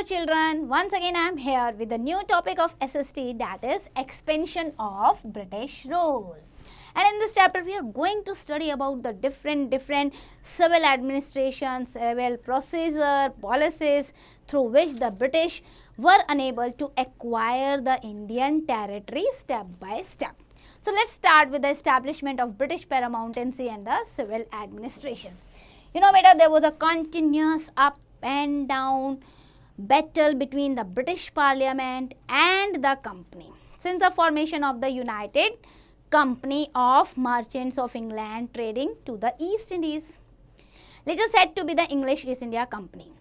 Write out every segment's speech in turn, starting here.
Hello children, once again I am here with a new topic of SST, that is expansion of British rule. And in this chapter we are going to study about the different civil administration, civil procedure, policies through which the British were unable to acquire the Indian territory step by step. So let's start with the establishment of British paramountcy and the civil administration. You know beta, there was a continuous up and down battle between the British Parliament and the company since the formation of the United Company of Merchants of England trading to the East Indies, later said to be the English East India Company.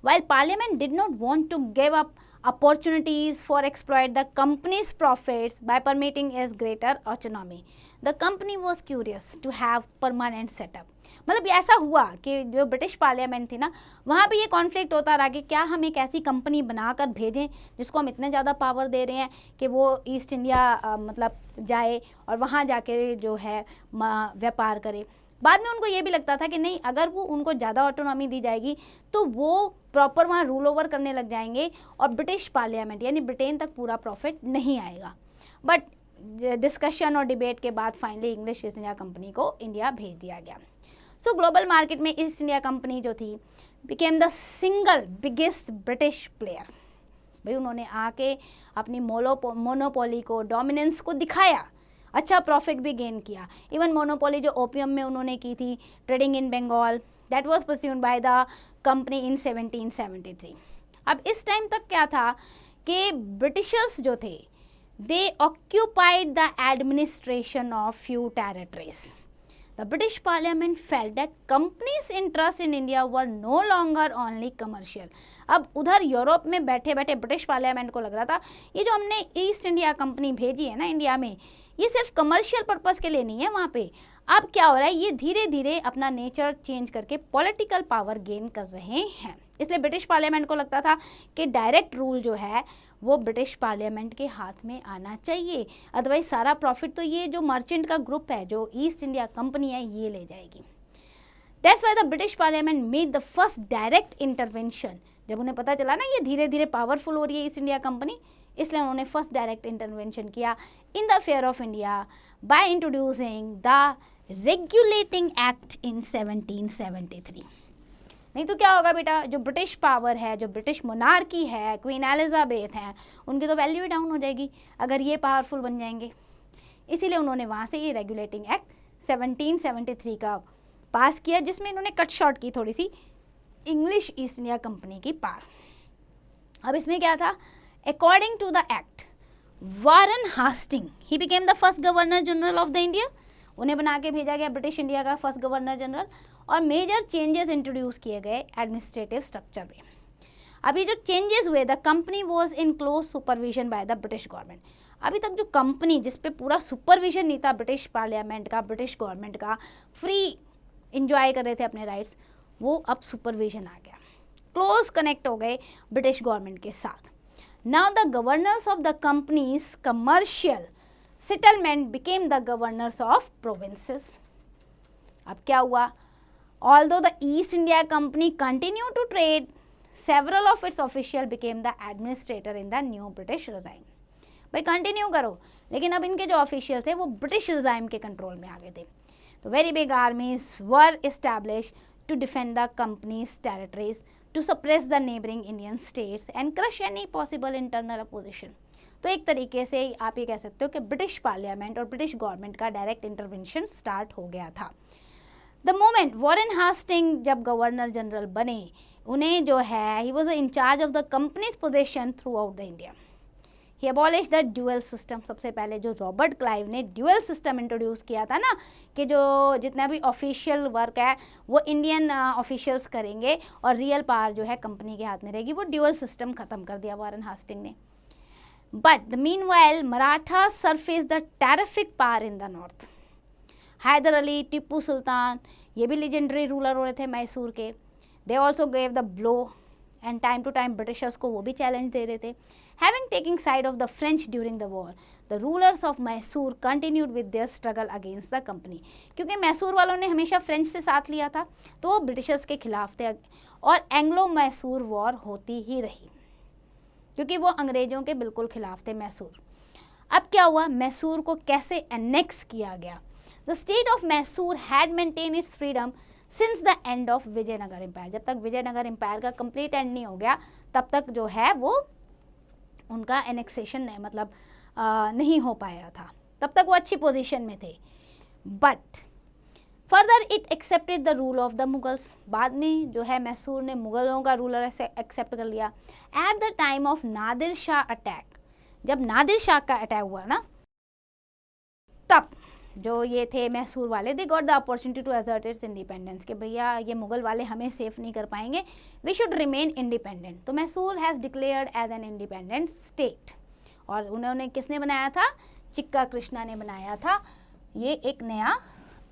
While Parliament did not want to give up opportunities for exploit the company's profits by permitting its greater autonomy, the company was curious to have permanent setup. मतलब ऐसा हुआ कि जो British parliament थी ना, वहाँ पे ये कॉन्फ्लिक्ट होता रहा कि क्या हम एक ऐसी कंपनी बनाकर भेजें जिसको हम इतने ज़्यादा पावर दे रहे हैं कि वो ईस्ट इंडिया मतलब जाए और वहाँ जाके जो है व्यापार करे। बाद में उनको ये भी लगता था कि नहीं, अगर वो उनको ज़्यादा ऑटोनॉमी दी जाएगी तो वो प्रॉपर वहाँ रूल ओवर करने लग जाएंगे और ब्रिटिश पार्लियामेंट यानी ब्रिटेन तक पूरा प्रॉफिट नहीं आएगा। बट डिस्कशन और डिबेट के बाद finally English East India Company को इंडिया भेज दिया गया। सो ग्लोबल मार्केट में ईस्ट इंडिया कंपनी जो थी became the single biggest British player. भाई उन्होंने आके अपनी मोनोपोली को, डोमिनेंस को दिखाया, अच्छा प्रॉफिट भी गेन किया। इवन मोनोपोली जो ओपियम में उन्होंने की थी, trading in Bengal, that was pursued by the company in 1773। अब इस टाइम तक क्या था कि ब्रिटिशर्स जो थे दे occupied the administration of few territories. The British Parliament felt that companies' interests in India were no longer only commercial. अब उधर यूरोप में बैठे बैठे ब्रिटिश पार्लियामेंट को लग रहा था ये जो हमने ईस्ट इंडिया कंपनी भेजी है ना इंडिया में, ये सिर्फ कमर्शियल पर्पस के लिए नहीं है। वहाँ पे अब क्या हो रहा है, ये धीरे धीरे अपना नेचर चेंज करके पॉलिटिकल पावर गेन कर रहे हैं। इसलिए ब्रिटिश पार्लियामेंट को लगता था कि डायरेक्ट रूल जो है वो ब्रिटिश पार्लियामेंट के हाथ में आना चाहिए, अदरवाइज सारा प्रॉफिट तो ये जो मर्चेंट का ग्रुप है, जो ईस्ट इंडिया कंपनी है, ये ले जाएगी। That's why the British parliament made the first direct intervention. जब उन्हें पता चला ना ये धीरे धीरे पावरफुल हो रही है ईस्ट इंडिया कंपनी, इसलिए उन्होंने फर्स्ट डायरेक्ट इंटरवेंशन किया in the affair of India by introducing the regulating act in 1773। नहीं तो क्या होगा बेटा, जो ब्रिटिश पावर है, जो ब्रिटिश मोनार्की है, क्वीन एलिजाबेथ हैं, उनकी तो वैल्यू डाउन हो जाएगी अगर ये पावरफुल बन जाएंगे। इसीलिए उन्होंने वहाँ से ये रेगुलेटिंग एक्ट 1773 का पास किया, जिसमें इन्होंने कट शॉर्ट की थोड़ी सी इंग्लिश ईस्ट इंडिया कंपनी की पावर। अब इसमें क्या था, according to the act Warren Hastings he became the first governor general of the India. उन्हें बना के भेजा गया ब्रिटिश इंडिया का फर्स्ट गवर्नर जनरल और मेजर चेंजेस इंट्रोड्यूस किए गए एडमिनिस्ट्रेटिव स्ट्रक्चर में। अभी जो चेंजेस हुए, the company was in close supervision by the British government. अभी तक जो कंपनी जिस पे पूरा सुपरविजन नहीं था ब्रिटिश पार्लियामेंट का, ब्रिटिश गवर्नमेंट का, फ्री इंजॉय कर रहे थे अपने राइट्स, वो अब सुपरविजन आ गया, क्लोज कनेक्ट हो गए ब्रिटिश गवर्नमेंट के साथ। Now the governors of the companies commercial settlement became the governors of provinces. अब क्या हुआ, although the East India Company continued to trade, several of its officials became the administrator in the new British regime। भाई continue करो, लेकिन अब इनके जो officials थे वो ब्रिटिश रिजाइम के कंट्रोल में आ गए थे। तो very big armies were establish to defend the companies territories, to suppress the neighbouring Indian states and crush any possible internal opposition. तो एक तरीके से आप ये कह सकते हो कि ब्रिटिश पार्लियामेंट और ब्रिटिश गवर्नमेंट का डायरेक्ट इंटरवेंशन स्टार्ट हो गया था। द मोमेंट वॉरेन हास्टिंग जब गवर्नर जनरल बने, उन्हें जो है he was in charge of the companies position through out the India. He abolish the dual system. सबसे पहले जो रॉबर्ट क्लाइव ने ड्यूअल सिस्टम इंट्रोड्यूस किया था ना, कि जो जितना भी ऑफिशियल वर्क है वो इंडियन ऑफिशियल्स करेंगे और रियल पावर जो है कंपनी के हाथ में रहेगी, वो ड्यूअल सिस्टम खत्म कर दिया वॉरेन हास्टिंग ने। But the meanwhile Maratha surface the terrific power in the north. Haidar Ali, Tipu Sultan, ये भी लेजेंडरी रूलर हो रहे थे मैसूर के। They also gave the blow and time to time Britishers को वो भी चैलेंज दे रहे थे। Having taking side of the French during the war, the rulers of Mysore continued with their struggle against the company. क्योंकि मैसूर वालों ने हमेशा फ्रेंच से साथ लिया था तो वो ब्रिटिशर्स के खिलाफ थे और एंग्लो मैसूर वॉर होती ही रही। क्योंकि वो अंग्रेजों के बिल्कुल खिलाफ थे मैसूर। अब क्या हुआ, मैसूर को कैसे एनेक्स किया गया। The state of Mysore had maintain its freedom since the end of Vijayanagar empire. जब तक विजयनगर एम्पायर का कंप्लीट एंड नहीं हो गया तब तक जो है वो उनका एनेक्सेशन नहीं हो पाया था, तब तक वो अच्छी पोजीशन में थे। But further it accepted the rule of the Mughals. बाद में जो है मैसूर ने मुगलों का रूलर ऐसे एक्सेप्ट कर लिया। At the time of Nadir Shah attack, जब नादिर शाह का अटैक हुआ ना, तब जो ये थे मैसूर वाले, they got the opportunity to assert its independence, कि भैया ये मुगल वाले हमें सेफ नहीं कर पाएंगे, वी शुड रिमेन इंडिपेंडेंट। तो Mysore has declared as an independent state. और उन्होंने किसने बनाया था, चिक्का कृष्णा ने बनाया था ये एक नया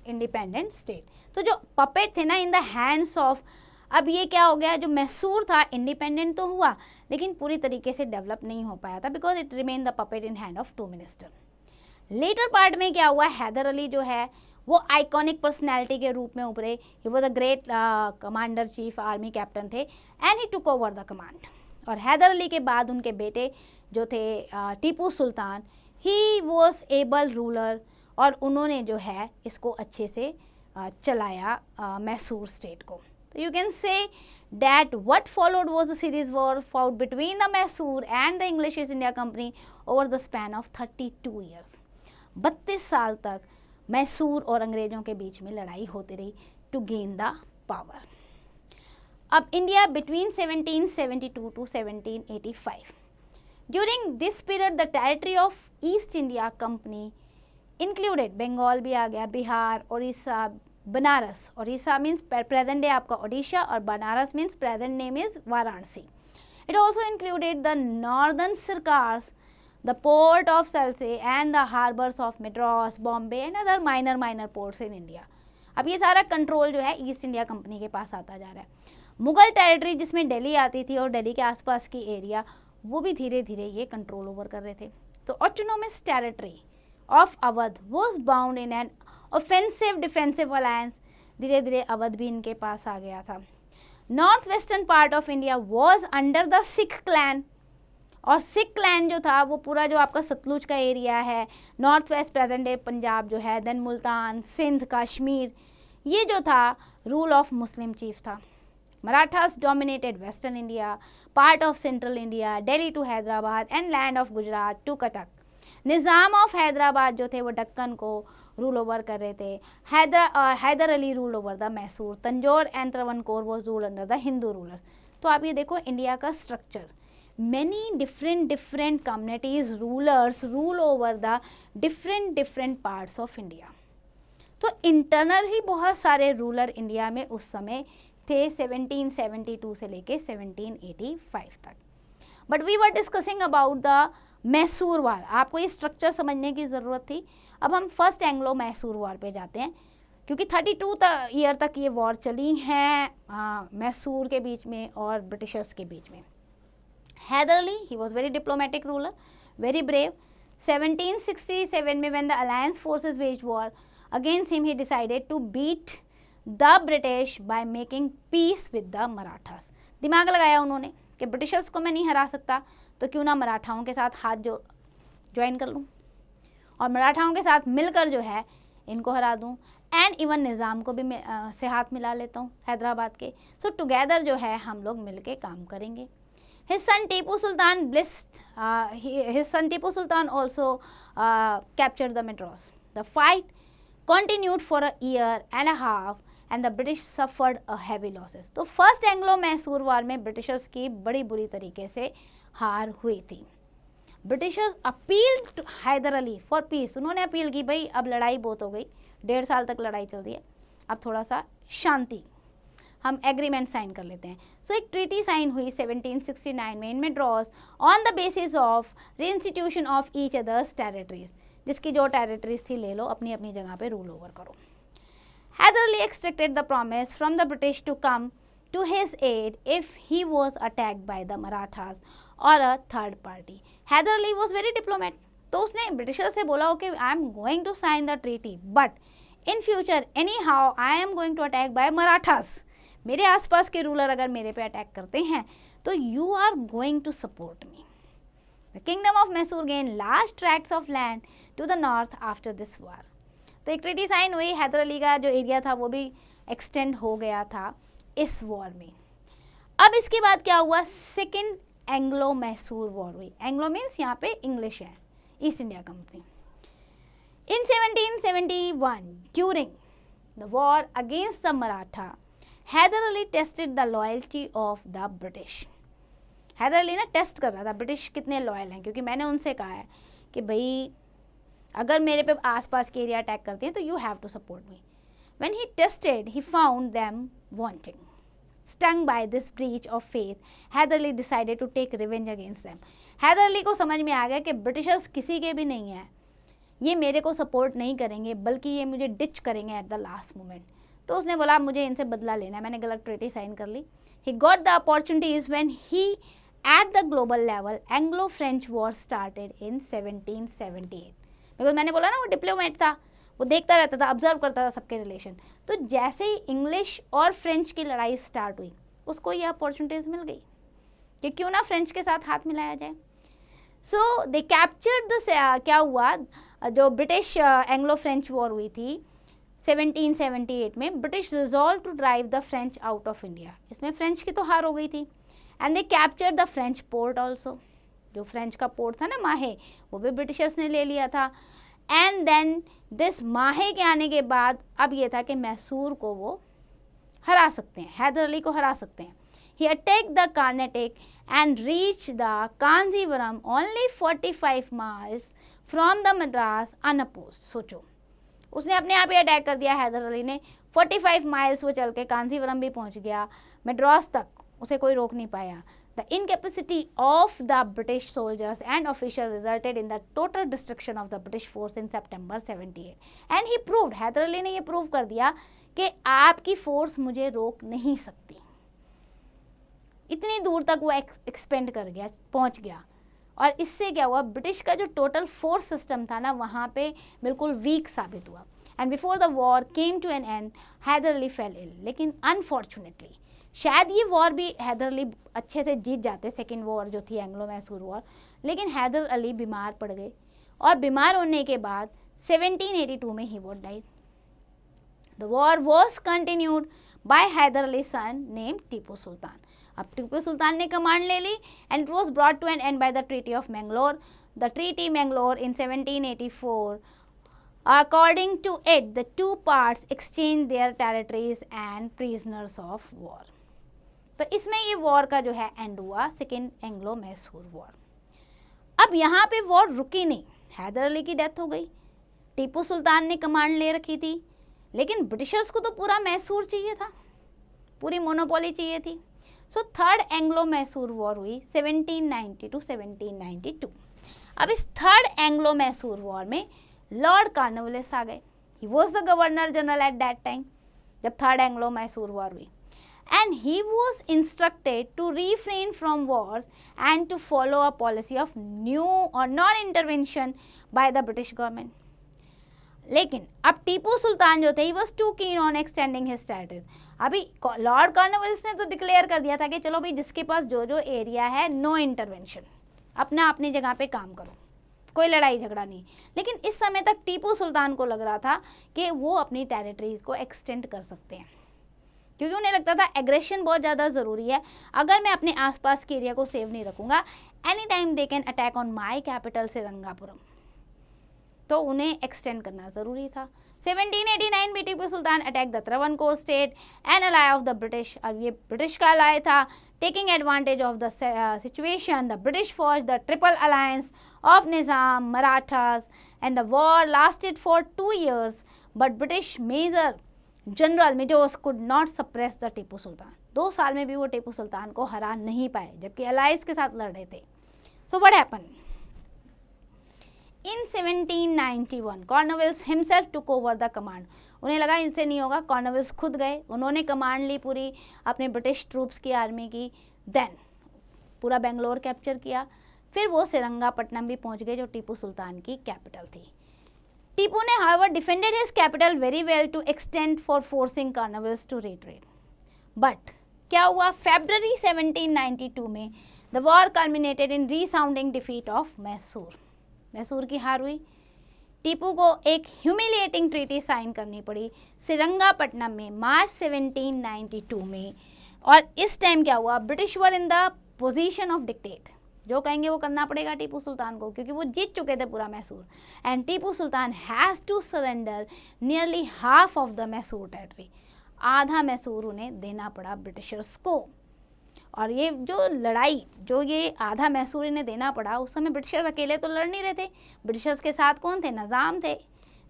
इंडिपेंडेंट स्टेट। तो जो पपेट थे ना इन द हैंड्स ऑफ, अब ये क्या हो गया, जो मैसूर था इंडिपेंडेंट तो हुआ लेकिन पूरी तरीके से डेवलप नहीं हो पाया था, because it remain the puppet in hand of 2 minister. Later part में क्या हुआ, हैदर अली जो है वो आइकॉनिक पर्सनैलिटी के रूप में उभरे। He was a great commander, chief army captain थे, and he took over the command. और हैदर अली के बाद उनके बेटे जो थे Tipu Sultan, he was able ruler, और उन्होंने जो है इसको अच्छे से चलाया मैसूर स्टेट को। तो you can say that what followed was a series war fought between the Mysore and the English East India company over the span of 32 years. 32 साल तक मैसूर और अंग्रेजों के बीच में लड़ाई होती रही टू गेन द पावर। अब India between 1772 to 1785, during this period the territory of East India Company included, Bengal भी आ गया, Bihar, Orissa, Banaras. Orissa means present day आपका ओडिशा, और Banaras means present name is Varanasi. It also included the northern Circars, the port of Salse and the harbors of Madras, Bombay and other minor ports in India। अब ये सारा control जो है ईस्ट इंडिया कंपनी के पास आता जा रहा है। मुगल टेरिटरी जिसमें दिल्ली आती थी और दिल्ली के आसपास की एरिया, वो भी धीरे धीरे ये कंट्रोल ओवर कर रहे थे। तो autonomous territory of Awadh was bound in an offensive defensive alliance. धीरे धीरे अवध भी इनके पास आ गया था। North western part of India was under the Sikh clan, और सिख क्लैन जो था वो पूरा जो आपका सतलुज का एरिया है, north west present day Punjab जो है, देन मुल्तान, सिंध, कश्मीर, ये जो था रूल ऑफ मुस्लिम चीफ था। Marathas dominated western India, part of central India, Delhi to Hyderabad and land of Gujarat to Cuttack. Nizam of Hyderabad जो थे वो दक्कन को रूल ओवर कर रहे थे। Haidar Ali rule over the Mysore, Tanjore and Travancore was rule under the Hindu rulers. तो आप ये देखो इंडिया का structure, many different communities rulers rule over the different parts of India। तो इंटरनल ही बहुत सारे रूलर इंडिया में उस समय थे 1772 से लेके 1785 तक। But we were discussing about the Mysore war. आपको ये स्ट्रक्चर समझने की ज़रूरत थी। अब हम फर्स्ट एंग्लो मैसूर वार पे जाते हैं, क्योंकि 32 ईयर तक ये वॉर चली हैं मैसूर के बीच में और ब्रिटिशर्स के बीच में। Hyder Ali, he was very diplomatic ruler, very brave। 1767 में when the alliance forces waged war against him, he decided to beat the British by making peace with the Marathas। दिमाग लगाया उन्होंने कि ब्रिटिशर्स को मैं नहीं हरा सकता, तो क्यों ना मराठाओं के साथ हाथ ज्वाइन कर लूँ और मराठाओं के साथ मिलकर जो है इनको हरा दूँ, एंड इवन निज़ाम को भी से हाथ मिला लेता हूँ हैदराबाद के। सो टुगेदर जो है हम लोग मिल के काम करेंगे। His son Tipu Sultan also captured the Madras। The fight continued for a year and a half and the British suffered a heavy losses। तो फर्स्ट एंग्लो मैसूर वार में ब्रिटिशर्स की बड़ी बुरी तरीके से हार हुई थी। Britishers appeal to Haidar Ali for peace. उन्होंने अपील की, भाई अब लड़ाई बहुत हो गई, 1.5 साल तक लड़ाई चल रही है, अब थोड़ा सा शांति, हम एग्रीमेंट साइन कर लेते हैं। सो एक ट्रीटी साइन हुई 1769 में in Madras on the basis of reinstitution of each others territories. जिसकी जो टेरिटरीज थी ले लो, अपनी अपनी जगह पे रूल ओवर करो। Haidar Ali expected the promise from the British to come to his aid if he was attacked by the Marathas और a third party. Haidar Ali was very diplomat, तो उसने ब्रिटिशर से बोला okay I am going to sign the treaty, but in future anyhow I am going to attack by Marathas. मेरे आसपास के ruler अगर मेरे पे अटैक करते हैं तो you are going to support me. The kingdom of Mysore gain large tracts of land to the north after this war. तो एक ट्रीटी साइन हुई, हैदर अली का जो एरिया था वो भी एक्सटेंड हो गया था इस वॉर में। अब इसके बाद क्या हुआ, सेकेंड एंग्लो मैसूर वॉर हुई। एंग्लो मीन्स यहाँ पे इंग्लिश है, East India Company. In 1771 during the war against the Maratha, Haidar Ali tested the loyalty of the British. Haidar Ali ना टेस्ट कर रहा था ब्रिटिश कितने लॉयल हैं, क्योंकि मैंने उनसे कहा है कि भाई अगर मेरे पे आसपास के एरिया अटैक करते हैं तो you have to support me. When he tested he found them wanting. Stung by this breach of faith, Haidar Ali decided to take revenge against them. Haidar Ali को समझ में आ गया कि ब्रिटिशर्स किसी के भी नहीं हैं, ये मेरे को सपोर्ट नहीं करेंगे बल्कि ये मुझे डिच करेंगे एट द लास्ट मोमेंट। तो उसने बोला मुझे इनसे बदला लेना है, मैंने गलत ट्रीटी साइन कर ली। He got the opportunities when he at the global level Anglo-French war started in 1778. Because मैंने बोला ना वो डिप्लोमेट था, वो देखता रहता था, ऑब्जर्व करता था सबके रिलेशन। तो जैसे ही इंग्लिश और फ्रेंच की लड़ाई स्टार्ट हुई उसको ये अपॉर्चुनिटीज मिल गई कि क्यों ना फ्रेंच के साथ हाथ मिलाया जाए। सो दे कैप्चर्ड द, क्या हुआ, जो ब्रिटिश एंग्लो फ्रेंच वॉर हुई थी 1778 में, British resolve to drive the French out of India. इसमें फ्रेंच की तो हार हो गई थी। And they captured the French port also, जो फ्रेंच का पोर्ट था ना माहे, वो भी ब्रिटिशर्स ने ले लिया था। एंड देन दिस माहे के आने के बाद अब ये था कि मैसूर को वो हरा सकते हैं, हैदर अली को हरा सकते हैं। He attack the Carnatic and reach the Kanjivaram only 45 miles from the Madras unopposed. सोचो, उसने अपने आप ही अटैक कर दिया हैदर अली ने, 45 माइल्स वो चल के कांजीवरम भी पहुंच गया, मद्रास तक उसे कोई रोक नहीं पाया। The incapacity of the British soldiers and officials resulted in the total destruction of the British force in September 78. And he proved, Haider Ali ने ये प्रूव कर दिया कि आपकी फोर्स मुझे रोक नहीं सकती। इतनी दूर तक वो एक्सपेंड कर गया, पहुंच गया। और इससे क्या हुआ, ब्रिटिश का जो टोटल फोर्स सिस्टम था ना वहाँ पे बिल्कुल वीक साबित हुआ। And before the war came to an end Haidar Ali fell ill. लेकिन अनफॉर्चुनेटली शायद ये वॉर भी हैदर अली अच्छे से जीत जाते, सेकेंड वॉर जो थी एंग्लो मैसूर वॉर, लेकिन हैदर अली बीमार पड़ गए और बीमार होने के बाद 1782 में ही वो died. The war was continued by Hyder Ali son name Tipu Sultan. अब टीपू सुल्तान ने कमांड ले ली and it was brought to an end by the treaty of Mangalore. The treaty Mangalore in 1784, according to it the two parts exchanged their territories and prisoners of war. तो इसमें ये war का जो है एंड हुआ, सेकेंड एंग्लो मैसूर वॉर। अब यहाँ पे वॉर रुकी नहीं, हैदर अली की डेथ हो गई, टीपू सुल्तान ने कमांड ले रखी थी, लेकिन ब्रिटिशर्स को तो पूरा मैसूर चाहिए था, पूरी मोनोपोली चाहिए थी। So third Anglo Mysore war हुई 1790 to 1792। अब इस थर्ड एंग्लो मैसूर वॉर में लॉर्ड कॉर्नवालिस आ गए। He was the governor general at that time जब थर्ड एंग्लो मैसूर वॉर हुई। And he was instructed to refrain from wars and to follow a policy of new or non-intervention by the British government. लेकिन अब टीपू सुल्तान जो थे he was too keen on extending his territory. अभी Lord Cornwallis ने तो declare कर दिया था कि चलो भाई जिसके पास जो जो एरिया है नो इंटरवेंशन, अपना अपनी जगह पे काम करो, कोई लड़ाई झगड़ा नहीं। लेकिन इस समय तक टीपू सुल्तान को लग रहा था कि वो अपनी टेरिटरीज को एक्सटेंड कर सकते हैं, क्योंकि उन्हें लगता था एग्रेशन बहुत ज़्यादा ज़रूरी है। अगर मैं अपने आसपास के एरिया को सेव नहीं रखूँगा, any time they can attack on my capital Srirangapuram, तो उन्हें एक्सटेंड करना ज़रूरी था। 1789 में Tipu Sultan attack the Travancore state an ally of the British. अब ये ब्रिटिश का अलाय था। Taking advantage of the situation the British forge the triple alliance of Nizam Marathas and the war lasted for 2 years, but British major general Medows could not suppress the Tipu सुल्तान। 2 साल में भी वो टीपू सुल्तान को हरा नहीं पाए, जबकि अलाइज के साथ लड़ रहे थे। So what happen in 1791 Cornwallis himself took over the command. उन्हें लगा इनसे नहीं होगा, कॉर्नवालिस खुद गए, उन्होंने कमांड ली पूरी अपने ब्रिटिश ट्रूप्स की आर्मी की। देन पूरा बेंगलोर कैप्चर किया, फिर वो श्रीरंगापट्टनम भी पहुंच गए जो टीपू सुल्तान की कैपिटल थी। टीपू ने however defended his capital very well to extent for forcing Cornwallis to retreat. But क्या हुआ, February 1792 में the war culminated in resounding defeat of Mysore. Mysore की हार हुई। टीपू को एक ह्यूमिलिएटिंग ट्रीटी साइन करनी पड़ी श्रीरंगापट्टनम में मार्च 1792 में। और इस टाइम क्या हुआ, British were in the position of dictate, जो कहेंगे वो करना पड़ेगा टीपू सुल्तान को, क्योंकि वो जीत चुके थे पूरा Mysore. And Tipu Sultan has to surrender nearly half of the Mysore territory, आधा मैसूर उन्हें देना पड़ा ब्रिटिशर्स को। और ये जो लड़ाई, जो ये आधा मैसूर इन्हें देना पड़ा, उस समय ब्रिटिशर्स अकेले तो लड़ नहीं रहे थे। ब्रिटिशर्स के साथ कौन थे, निज़ाम थे।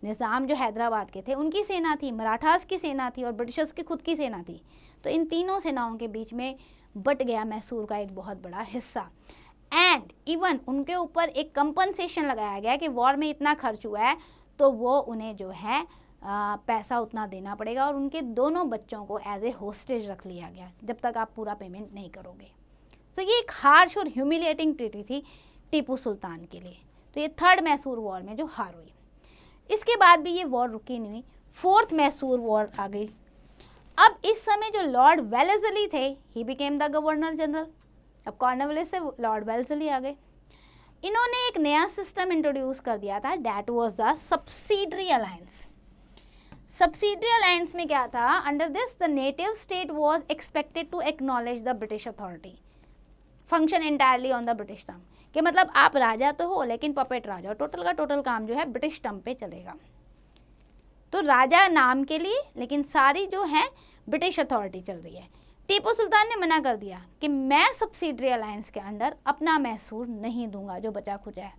निज़ाम जो हैदराबाद के थे उनकी सेना थी, मराठास की सेना थी और ब्रिटिशर्स की खुद की सेना थी। तो इन तीनों सेनाओं के बीच में बट गया मैसूर का एक बहुत बड़ा हिस्सा। एंड इवन उनके ऊपर एक कंपनसेशन लगाया गया कि वॉर में इतना खर्च हुआ है तो वो उन्हें जो है पैसा उतना देना पड़ेगा, और उनके दोनों बच्चों को एज ए होस्टेज रख लिया गया जब तक आप पूरा पेमेंट नहीं करोगे। तो ये एक हार्श और ह्यूमिलिएटिंग ट्रीटी थी टीपू सुल्तान के लिए। तो ये थर्ड मैसूर वॉर में जो हार हुई। इसके बाद भी ये वॉर रुकी नहीं, फोर्थ मैसूर वॉर आ गई। अब इस समय जो लॉर्ड वेलेस्ली थे, he became the governor general. अब कॉर्नवालिस से लॉर्ड वेलेस्ली आ गए। इन्होंने एक नया सिस्टम इंट्रोड्यूस कर दिया था, that was the subsidiary alliance. Subsidiary alliance में क्या था, under this the native state was expected to acknowledge the British authority, function entirely on the British term, कि मतलब आप राजा तो हो लेकिन पपेट राजा हो, टोटल का टोटल काम जो है ब्रिटिश टर्म पे चलेगा। तो राजा नाम के लिए, लेकिन सारी जो है ब्रिटिश अथॉरिटी चल रही है। टीपू सुल्तान ने मना कर दिया कि मैं सब्सिडरी अलायंस के अंडर अपना मैसूर नहीं दूंगा जो बचा खुचा है।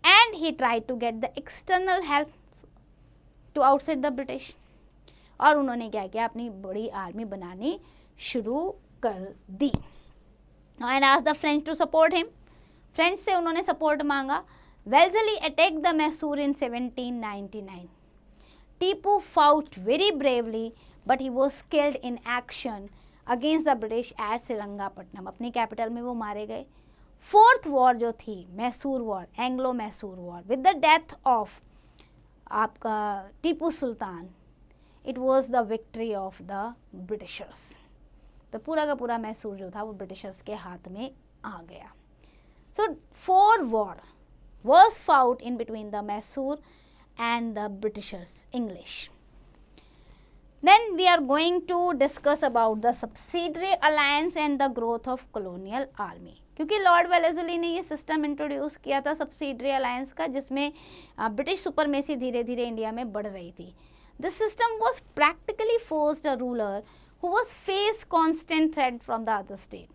And he tried to get the external help to outside the British. और उन्होंने क्या किया, अपनी बड़ी आर्मी बनानी शुरू कर दी। And asked the French to support him. French से उन्होंने सपोर्ट मांगा। Wellesley attacked the Mysore in 1799। Tipu fought very bravely but he was killed in action against the British at Srirangapatnam. अपनी कैपिटल में वो मारे गए। फोर्थ वॉर जो थी Mysore war, Anglo Mysore war, with the death of आपका Tipu Sultan, it was the victory of the Britishers. तो पूरा का पूरा मैसूर जो था वो ब्रिटिशर्स के हाथ में आ गया। सो 4 war was fought in between the Mysore and the Britishers, English. Then we are going to discuss about the subsidiary alliance and the growth of colonial army. क्योंकि लॉर्ड वेलेस्ली ने ये सिस्टम इंट्रोड्यूस किया था सब्सिडरी अलायंस का, जिसमें British supremacy धीरे धीरे India में बढ़ रही थी। This system was practically forced a ruler who was face constant threat from the other state.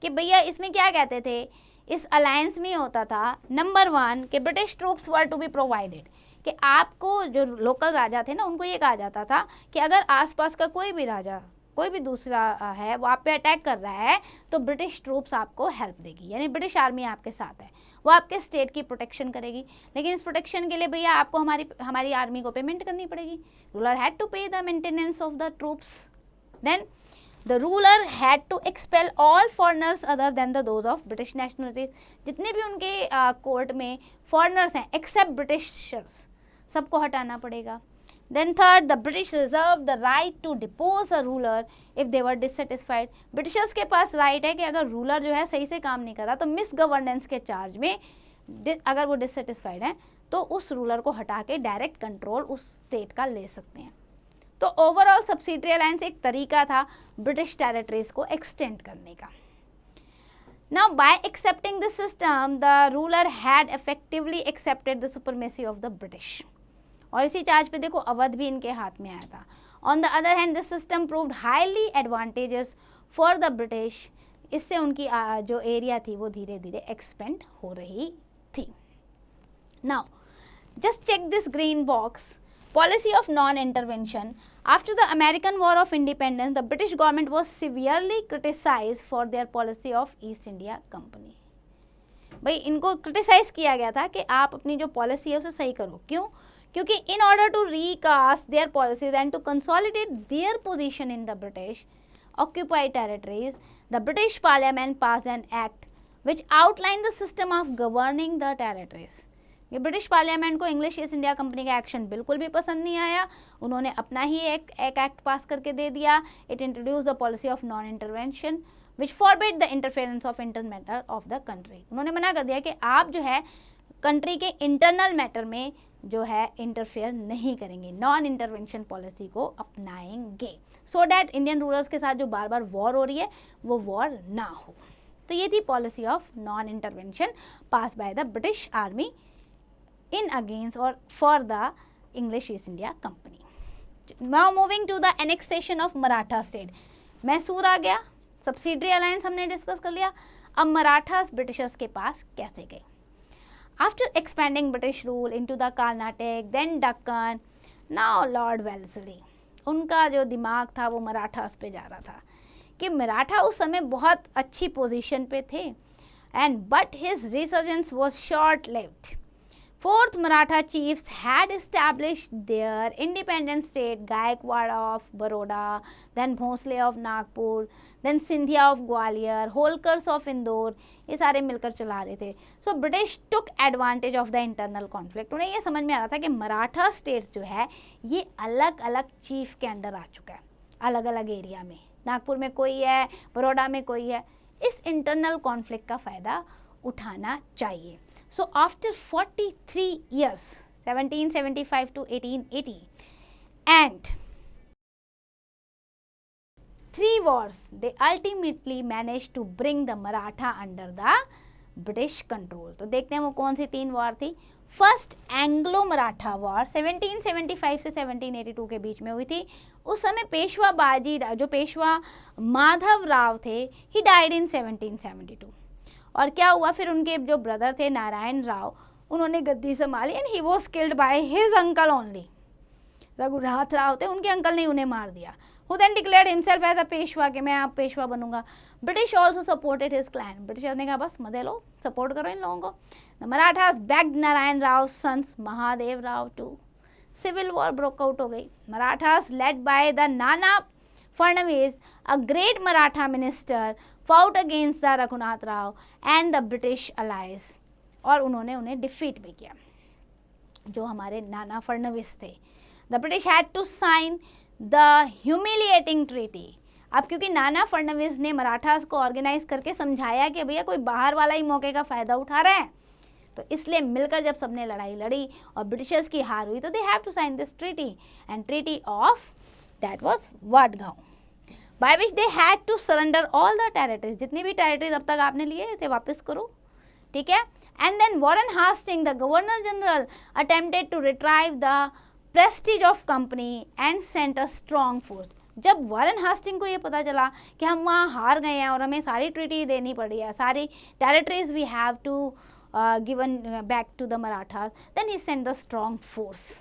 कि भैया इसमें क्या कहते थे, इस अलायंस में होता था नंबर 1 कि British troops were to be provided, कि आपको जो लोकल राजा थे ना उनको ये कहा जाता था कि अगर आसपास का कोई भी राजा, कोई भी दूसरा है वो आप पे अटैक कर रहा है तो ब्रिटिश ट्रूप्स आपको हेल्प देगी, यानी ब्रिटिश आर्मी आपके साथ है, वो आपके स्टेट की प्रोटेक्शन करेगी। लेकिन इस प्रोटेक्शन के लिए भैया आपको हमारी आर्मी को पेमेंट करनी पड़ेगी। Ruler had to pay the maintenance of the troops. Then the ruler had to expel all foreigners other than the those of British nationalities. जितने भी उनके कोर्ट में फॉरेनर्स हैं एक्सेप्ट ब्रिटिशर्स, सबको हटाना पड़ेगा। Then third, the British reserve the right to depose a ruler if they were dissatisfied. Britishers के पास राइट है कि अगर रूलर जो है सही से काम नहीं कर रहा तो मिस गवर्नेंस के चार्ज में अगर वो डिससेटिस्फाइड है तो उस रूलर को हटा के डायरेक्ट कंट्रोल उस स्टेट का ले सकते हैं। तो ओवरऑल सब्सिडरी अलायंस एक तरीका था ब्रिटिश टेरिटरीज को एक्सटेंड करने का। Now, by accepting this system, the ruler had effectively accepted the supremacy of the British. और इसी चार्ज पे देखो अवध भी इनके हाथ में आया था। On the other hand, this system proved highly advantageous for the British. इससे उनकी जो एरिया थी वो धीरे धीरे एक्सपेंड हो रही थी। Now, just check this green box. Policy of non-intervention. After the American War of Independence, the British government was severely criticized for their policy of East India Company. भाई इनको क्रिटिसाइज किया गया था कि आप अपनी जो पॉलिसी है उसे सही करो। क्यों? क्योंकि in order to recast their policies and to consolidate their position in the British occupied territories, the British Parliament passed an act which outlined the system of governing the territories. ये British parliament को English East India company का action बिल्कुल भी पसंद नहीं आया। उन्होंने अपना ही एक एक्ट पास करके दे दिया। It introduce the policy of non intervention. Which forbid the interference of internal matter of the country. उन्होंने मना कर दिया कि आप जो है कंट्री के इंटरनल मैटर में जो है इंटरफेयर नहीं करेंगे, नॉन इंटरवेंशन पॉलिसी को अपनाएंगे, सो डैट इंडियन रूलर्स के साथ जो बार बार वॉर हो रही है वो वॉर ना हो। तो ये थी policy of non intervention pass by the British army in against और for the English East India company. Now moving to the annexation of Maratha state. Mysore आ गया, सब्सिडरी अलायंस हमने डिस्कस कर लिया। अब मराठास ब्रिटिशर्स के पास कैसे गए? After expanding British rule into the Karnataka then Deccan, now lord Wellesley, उनका जो दिमाग था वो मराठास पे जा रहा था कि मराठा उस समय बहुत अच्छी पोजीशन पे थे and but his resurgence was short lived. Fourth Maratha chiefs had established their independent state, Gaikwad of Baroda, then Bhosle of Nagpur, then Scindia of Gwalior, Holkars of Indore, ये सारे मिलकर चला रहे थे। So British took advantage of the internal conflict। उन्हें ये समझ में आ रहा था कि मराठा स्टेट्स जो है ये अलग अलग चीफ के अंडर आ चुका है, अलग अलग एरिया में, नागपुर में कोई है, बड़ौदा में कोई है, इस इंटरनल कॉन्फ्लिक्ट का फ़ायदा उठाना चाहिए। So after 43 years, 1775 to 1880, and 3 wars, they ultimately managed to bring the Maratha under the British control। तो देखते हैं वो कौन सी 3 वॉर थी। फर्स्ट एंग्लो मराठा वॉर 1775 से 1782 के बीच में हुई थी। उस समय पेशवा बाजी, जो पेशवा माधव राव थे, ही डाइड इन 1772। और क्या हुआ फिर, उनके जो ब्रदर थे नारायण राव, उन्होंने गद्दी संभाली and he was killed by his uncle only. Raghunath Rao थे, उनके अंकल ने उन्हें मार दिया। Who then declared himself as a Peshwa, कि मैं आप पेशवा बनूंगा। British also supported his clan. Britishers ने कहा बस मजे लो, सपोर्ट करो इन लोगों को। The Marathas backed Narayan Rao sons Mahadev Rao two. Civil war broke out हो गई। Marathas led by the Nana Phadnavis, a great Maratha minister, fought against the Raghunath Rao and the British allies, और उन्होंने उन्हें डिफीट भी किया, जो हमारे नाना फडणवीस थे। The British had to sign the humiliating treaty। अब क्योंकि नाना फडणवीस ने मराठास को ऑर्गेनाइज करके समझाया कि भैया कोई बाहर वाला ही मौके का फ़ायदा उठा रहा है, तो इसलिए मिलकर जब सबने लड़ाई लड़ी और ब्रिटिशर्स की हार हुई, तो they have to sign this treaty, and treaty of that was Wadgaon, by which they had to surrender all the territories। जितनी भी टेरिटरीज अब तक आपने लिए इसे वापस करो, ठीक है। And then Warren Hasting the governor general attempted to retrieve the prestige of company and sent a strong force. जब वॉरेन हास्टिंग को ये पता चला कि हम वहाँ हार गए हैं और हमें सारी ट्रीटी देनी पड़ी है, सारी territories we have to given back to the Marathas, then he sent the strong force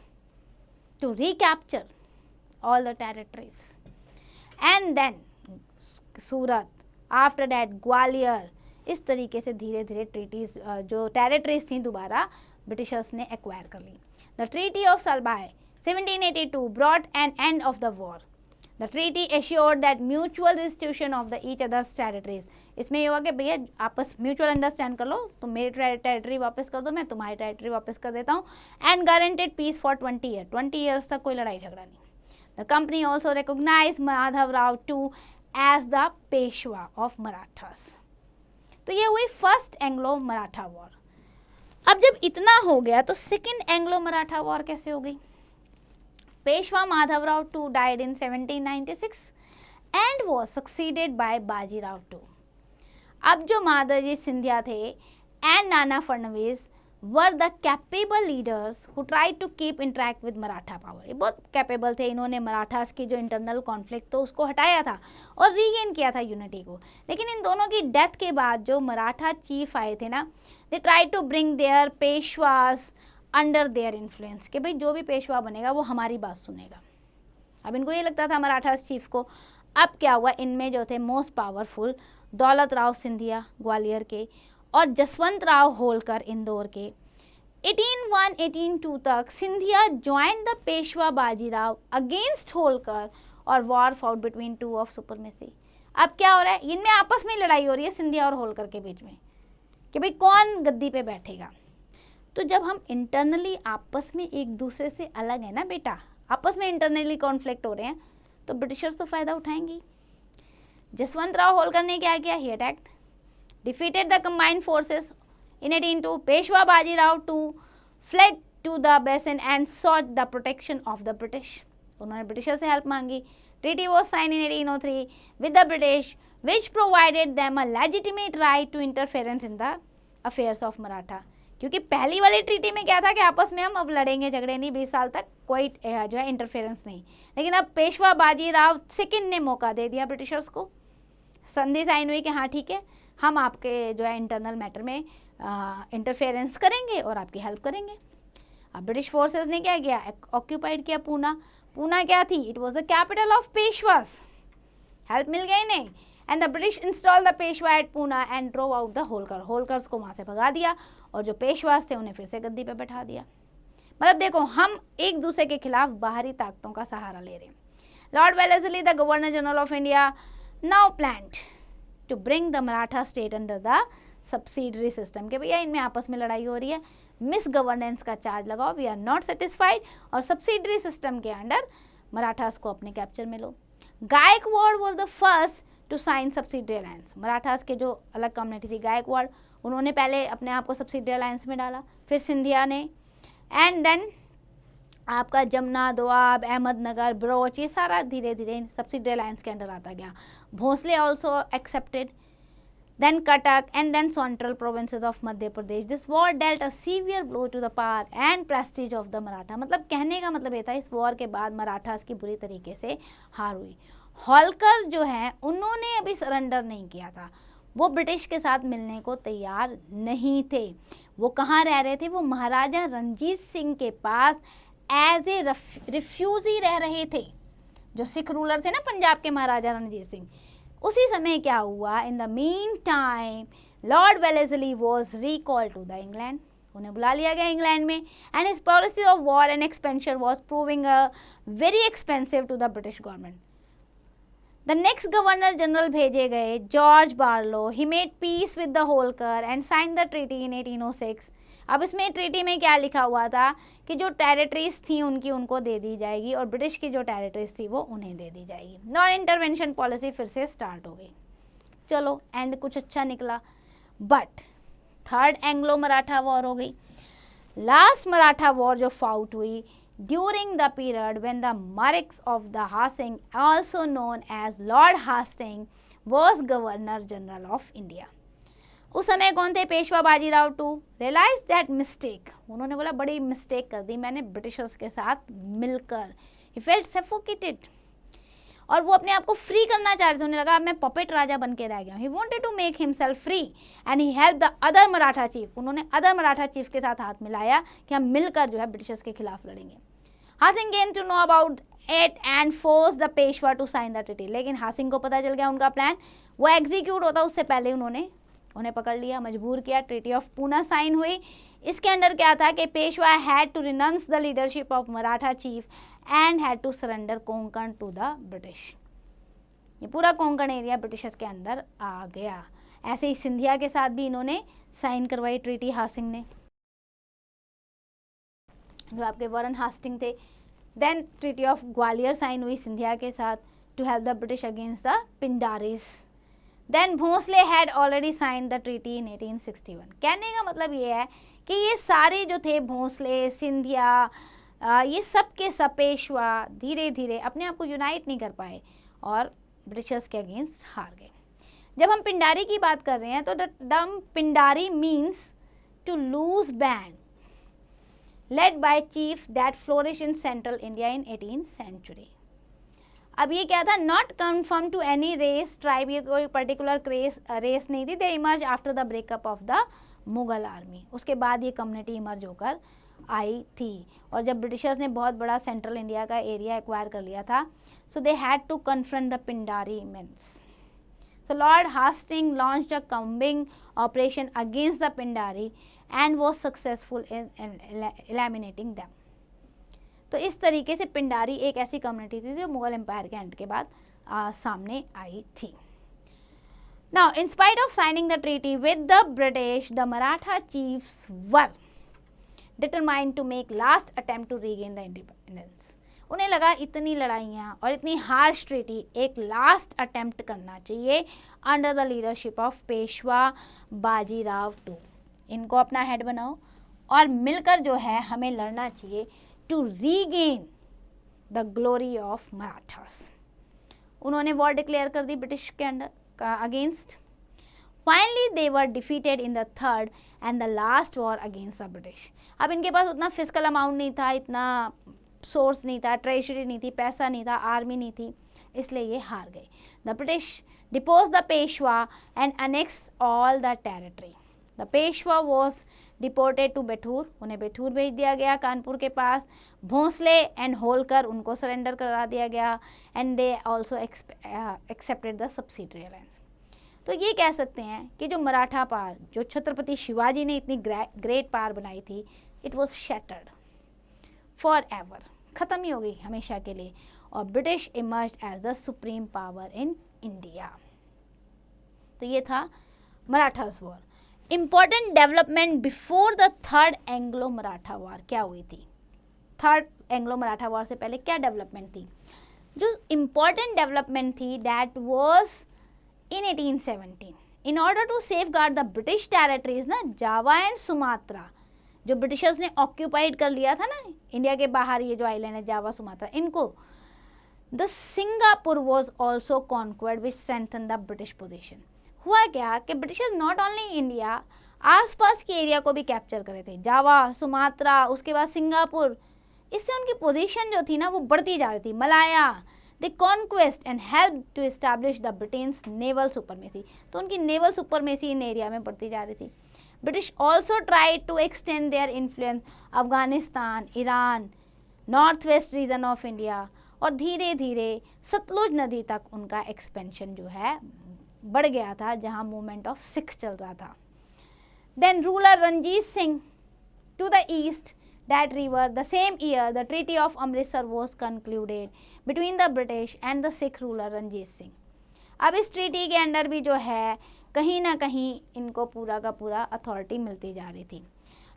to recapture all the territories. And then Surat, after that Gwalior, इस तरीके से धीरे धीरे ट्रीटीज जो टेरिटरीज थी दोबारा ब्रिटिशर्स ने एक्वायर कर ली। The treaty of Salbai 1782 brought an end of the war. The treaty assured that mutual restitution of the each others territories. इसमें ये हुआ कि भैया आपस म्यूचुअल अंडरस्टैंड कर लो, तुम मेरी टेरिटरी वापस कर दो, मैं तुम्हारी टेरिटरी वापस कर देता हूँ, and guaranteed peace for 20 year. 20 years तक कोई लड़ाई झगड़ा नहीं। The company also recognized Madhav Rao too as the Peshwa of Marathas। तो ये हुई फर्स्ट एंग्लो मराठा वॉर। अब जब इतना हो गया तो सेकेंड एंग्लो मराठा वॉर कैसे हो गई? Peshwa Madhav Rao two died in 1796 and was succeeded by Bajirao two. अब जो माधवजी सिंधिया थे and Nana Phadnavis were the capable leaders who tried to keep in track with Maratha power। ये बहुत कैपेबल थे, इन्होंने मराठास की जो इंटरनल कॉन्फ्लिक्ट तो उसको हटाया था और रीगेन किया था यूनिटी को। लेकिन इन दोनों की डेथ के बाद जो मराठा चीफ आए थे ना, they try to bring their Peshwas under their influence, कि भाई जो भी पेशवा बनेगा वो हमारी बात सुनेगा। अब इनको ये लगता था मराठास चीफ को। अब क्या हुआ, इनमें जो थे मोस्ट पावरफुल दौलत राव सिंधिया ग्वालियर के और जसवंत राव होलकर इंदौर के। 1801-1802 तक Scindia join the Peshwa Bajirao against Holkar और war fought between two of supremacy. अब क्या हो रहा है, इनमें आपस में लड़ाई हो रही है सिंधिया और होलकर के बीच में कि भाई कौन गद्दी पे बैठेगा। तो जब हम इंटरनली आपस में एक दूसरे से अलग है ना बेटा, आपस में इंटरनली कॉन्फ्लिक्ट हो रहे हैं, तो ब्रिटिशर्स तो फ़ायदा उठाएंगी। जसवंतराव होलकर ने क्या किया? He attacked, defeated the combined forces in 1802. Peshwa Bajirao two fled to the basin and sought the protection of the British. उन्होंने ब्रिटिशर से हेल्प मांगी. Treaty was signed in 1803 with the British, which provided them a legitimate right to interference in the affairs of Maratha. क्योंकि पहली वाली treaty में क्या था कि आपस में हम अब लड़ेंगे झगड़े नहीं, 20 साल तक कोई जो है इंटरफेरेंस नहीं. लेकिन अब पेशवा बाजीराव सेकंड ने मौका दे दिया ब्रिटिशर्स को. संधि साइन हुई कि हाँ ठीक है, हम आपके जो है इंटरनल मैटर में इंटरफेरेंस करेंगे और आपकी हेल्प करेंगे. अब ब्रिटिश फोर्सेस ने क्या किया? ऑक्यूपाइड किया पूना. पूना क्या थी? It was the capital of Peshwas. Help मिल गई नहीं. And the British install the Peshwa at Poona and drove out the Holkar. Holkars को वहाँ से भगा दिया और जो पेशवास थे उन्हें फिर से गद्दी पे बैठा दिया. मतलब देखो, हम एक दूसरे के खिलाफ बाहरी ताकतों का सहारा ले रहे हैं. Lord Wellesley, the governor general of India, now planned to bring the Maratha state under the subsidiary system. के भैया इनमें आपस में लड़ाई हो रही है, मिस गवर्नेंस का चार्ज लगाओ, वी आर नॉट सेटिस्फाइड, और सब्सिडरी सिस्टम के अंडर मराठास को अपने कैप्चर में लो. Gaekwad was the first to sign subsidiary alliance. Marathas के जो अलग कम्युनिटी थी गायकवाड़, उन्होंने पहले अपने आप को सब्सिडरी अलायंस में डाला, फिर सिंधिया ने, एंड देन आपका जमुना, दोआब, अहमदनगर, बरोच, ये सारा धीरे धीरे सब्सिडरी अलायंस के अंडर आता गया. Bhonsle also accepted, then Cuttack, and then central provinces of Madhya Pradesh. This war dealt a severe blow to the power and prestige of the Maratha. मतलब कहने का मतलब ये था, इस वॉर के बाद मराठास की बुरी तरीके से हार हुई. होलकर जो है उन्होंने अभी सरेंडर नहीं किया था, वो ब्रिटिश के साथ मिलने को तैयार नहीं थे. वो कहाँ रह रहे थे? वो महाराजा रणजीत सिंह के पास एज ए रिफ्यूजी रह रहे थे. जो सिख रूलर थे ना पंजाब के महाराजा रणजीत सिंह, उसी समय क्या हुआ? In the mean time lord Wellesley was recalled to the England. उन्हें बुला लिया गया इंग्लैंड में. And his policy of war and expansion was proving very expensive to the British government. The next governor general भेजे गए George Barlow. He made peace with the Holkar and sign the treaty in 1806. अब इसमें treaty में क्या लिखा हुआ था कि जो टेरिटरीज थी उनकी उनको दे दी जाएगी और ब्रिटिश की जो टेरिटरीज थी वो उन्हें दे दी जाएगी. नॉन इंटरवेंशन पॉलिसी फिर से स्टार्ट हो गई. चलो एंड कुछ अच्छा निकला. But third Anglo Maratha war हो गई. लास्ट मराठा वॉर जो फाउट हुई during the period when the marquess of the Hastings, also known as lord Hastings, was governor general of India. उस समय कौन थे? Peshwa Bajirao two realise that mistake. उन्होंने बोला बड़ी मिस्टेक कर दी मैंने ब्रिटिशर्स के साथ मिलकर. ही फेल्ट सफोकेटेड, और वो अपने आप को फ्री करना चाह रहे थे. उन्हें लगा मैं पपेट राजा बन के रह गया. He wanted to make himself free and he help the other Maratha chief. उन्होंने अदर मराठा चीफ के साथ हाथ मिलाया कि हम मिलकर जो है ब्रिटिशर्स के खिलाफ लड़ेंगे. Hasting came to know about it and force the Peshwa to sign the treaty. लेकिन हासिंग को पता चल गया उनका प्लान, वो एग्जीक्यूट होता उससे पहले उन्हें पकड़ लिया, मजबूर किया. ट्रीटी ऑफ पूना साइन हुई. इसके अंदर क्या था कि Peshwa had to renounce the leadership of Maratha chief and had to surrender Konkan to the British. ये पूरा कोंकण एरिया ब्रिटिशर्स के अंदर आ गया. ऐसे ही सिंधिया के साथ भी इन्होंने साइन करवाई ट्रीटी हासिंग ने, जो आपके वॉरेन हास्टिंग थे. Then treaty of Gwalior sign हुई सिंधिया के साथ to help the British against the Pindaris. Then Bhonsle had already signed the treaty in 1861. कहने का मतलब ये है कि ये सारे जो थे भोसले, सिंधिया, ये सब के सब पेशवा धीरे धीरे अपने आप को यूनाइट नहीं कर पाए और ब्रिटिशर्स के अगेंस्ट हार गए. जब हम पिंडारी की बात कर रहे हैं तो the term Pindari means to loose band led by chief that flourish in central India in 18th century. अब ये क्या था? Not confirm to any race tribe. ये कोई पर्टिकुलर रेस नहीं थी. They emerge after the breakup of the Mughal army. उसके बाद ये कम्युनिटी इमर्ज होकर आई थी. और जब ब्रिटिशर्स ने बहुत बड़ा सेंट्रल इंडिया का एरिया एक्वायर कर लिया था, so they had to confront the Pindari mens. So lord Hastings launched a combing operation against the Pindari and was successful in eliminating them. तो इस तरीके से पिंडारी एक ऐसी कम्युनिटी थी जो मुगल एम्पायर के एंड के बाद सामने आई थी. Now in spite of signing the treaty with the British, the Maratha chiefs were determined to make last attempt to regain the independence. उन्हें लगा इतनी लड़ाइयाँ और इतनी हार्श ट्रीटी, एक लास्ट अटेम्प्ट करना चाहिए under the leadership of Peshwa Bajirao two. इनको अपना हेड बनाओ और मिलकर जो है हमें लड़ना चाहिए to regain the glory of Marathas. उन्होंने वॉर डिक्लेयर कर दी ब्रिटिश के अंडर का against. Finally they were defeated in the third and the last war against the British. अब इनके पास उतना फिजिकल अमाउंट नहीं था, इतना सोर्स नहीं था, ट्रेजरी नहीं थी, पैसा नहीं था, आर्मी नहीं थी, इसलिए ये हार गए। The British depose the Peshwa and annex all the territory. The Peshwa was deported to Bithoor, उन्हें बेठूर भेज दिया गया कानपुर के पास। भोंसले एंड होलकर उनको सरेंडर करा दिया गया and they also accepted the subsidiary alliance. तो ये कह सकते हैं कि जो मराठा पार, जो छत्रपति शिवाजी ने इतनी ग्रेट पार बनाई थी, it was shattered forever, ख़त्म ही हो गई हमेशा के लिए, और British emerged as the supreme power in India. तो ये था Marathas war. Important development before the third Anglo Maratha war क्या हुई थी? थर्ड एंग्लो मराठा वॉर से पहले क्या डेवलपमेंट थी? जो इम्पॉर्टेंट डेवलपमेंट थी that was in 1817 in order to safeguard the British territories ना, जावा एंड सुमात्रा, जो ब्रिटिशर्स ने ऑक्यूपाइड कर लिया था ना इंडिया के बाहर, ये जो आइलैंड है जावा सुमात्रा, इनको। The Singapore was also conquered which strengthen the British position. हुआ क्या कि ब्रिटिशर्स नॉट ओनली इंडिया, आसपास के एरिया को भी कैप्चर करे थे, जावा, सुमात्रा, उसके बाद सिंगापुर। इससे उनकी पोजीशन जो थी ना वो बढ़ती जा रही थी। Malaya, the conquest and help to establish the Britain's naval supremacy, तो उनकी नेवल सुपरमेसी इन एरिया में बढ़ती जा रही थी। British also tried to extend their influence Afghanistan, Iran, north west region of India, और धीरे धीरे सतलुज नदी तक उनका एक्सपेंशन जो है बढ़ गया था, जहां मूवमेंट ऑफ सिख चल रहा था। Then ruler Ranjit Singh to the east that river, the same year the treaty of Amritsar was concluded between the British and the Sikh ruler Ranjit Singh। अब इस ट्रीटी के अंडर भी जो है कहीं ना कहीं इनको पूरा का पूरा अथॉरिटी मिलती जा रही थी।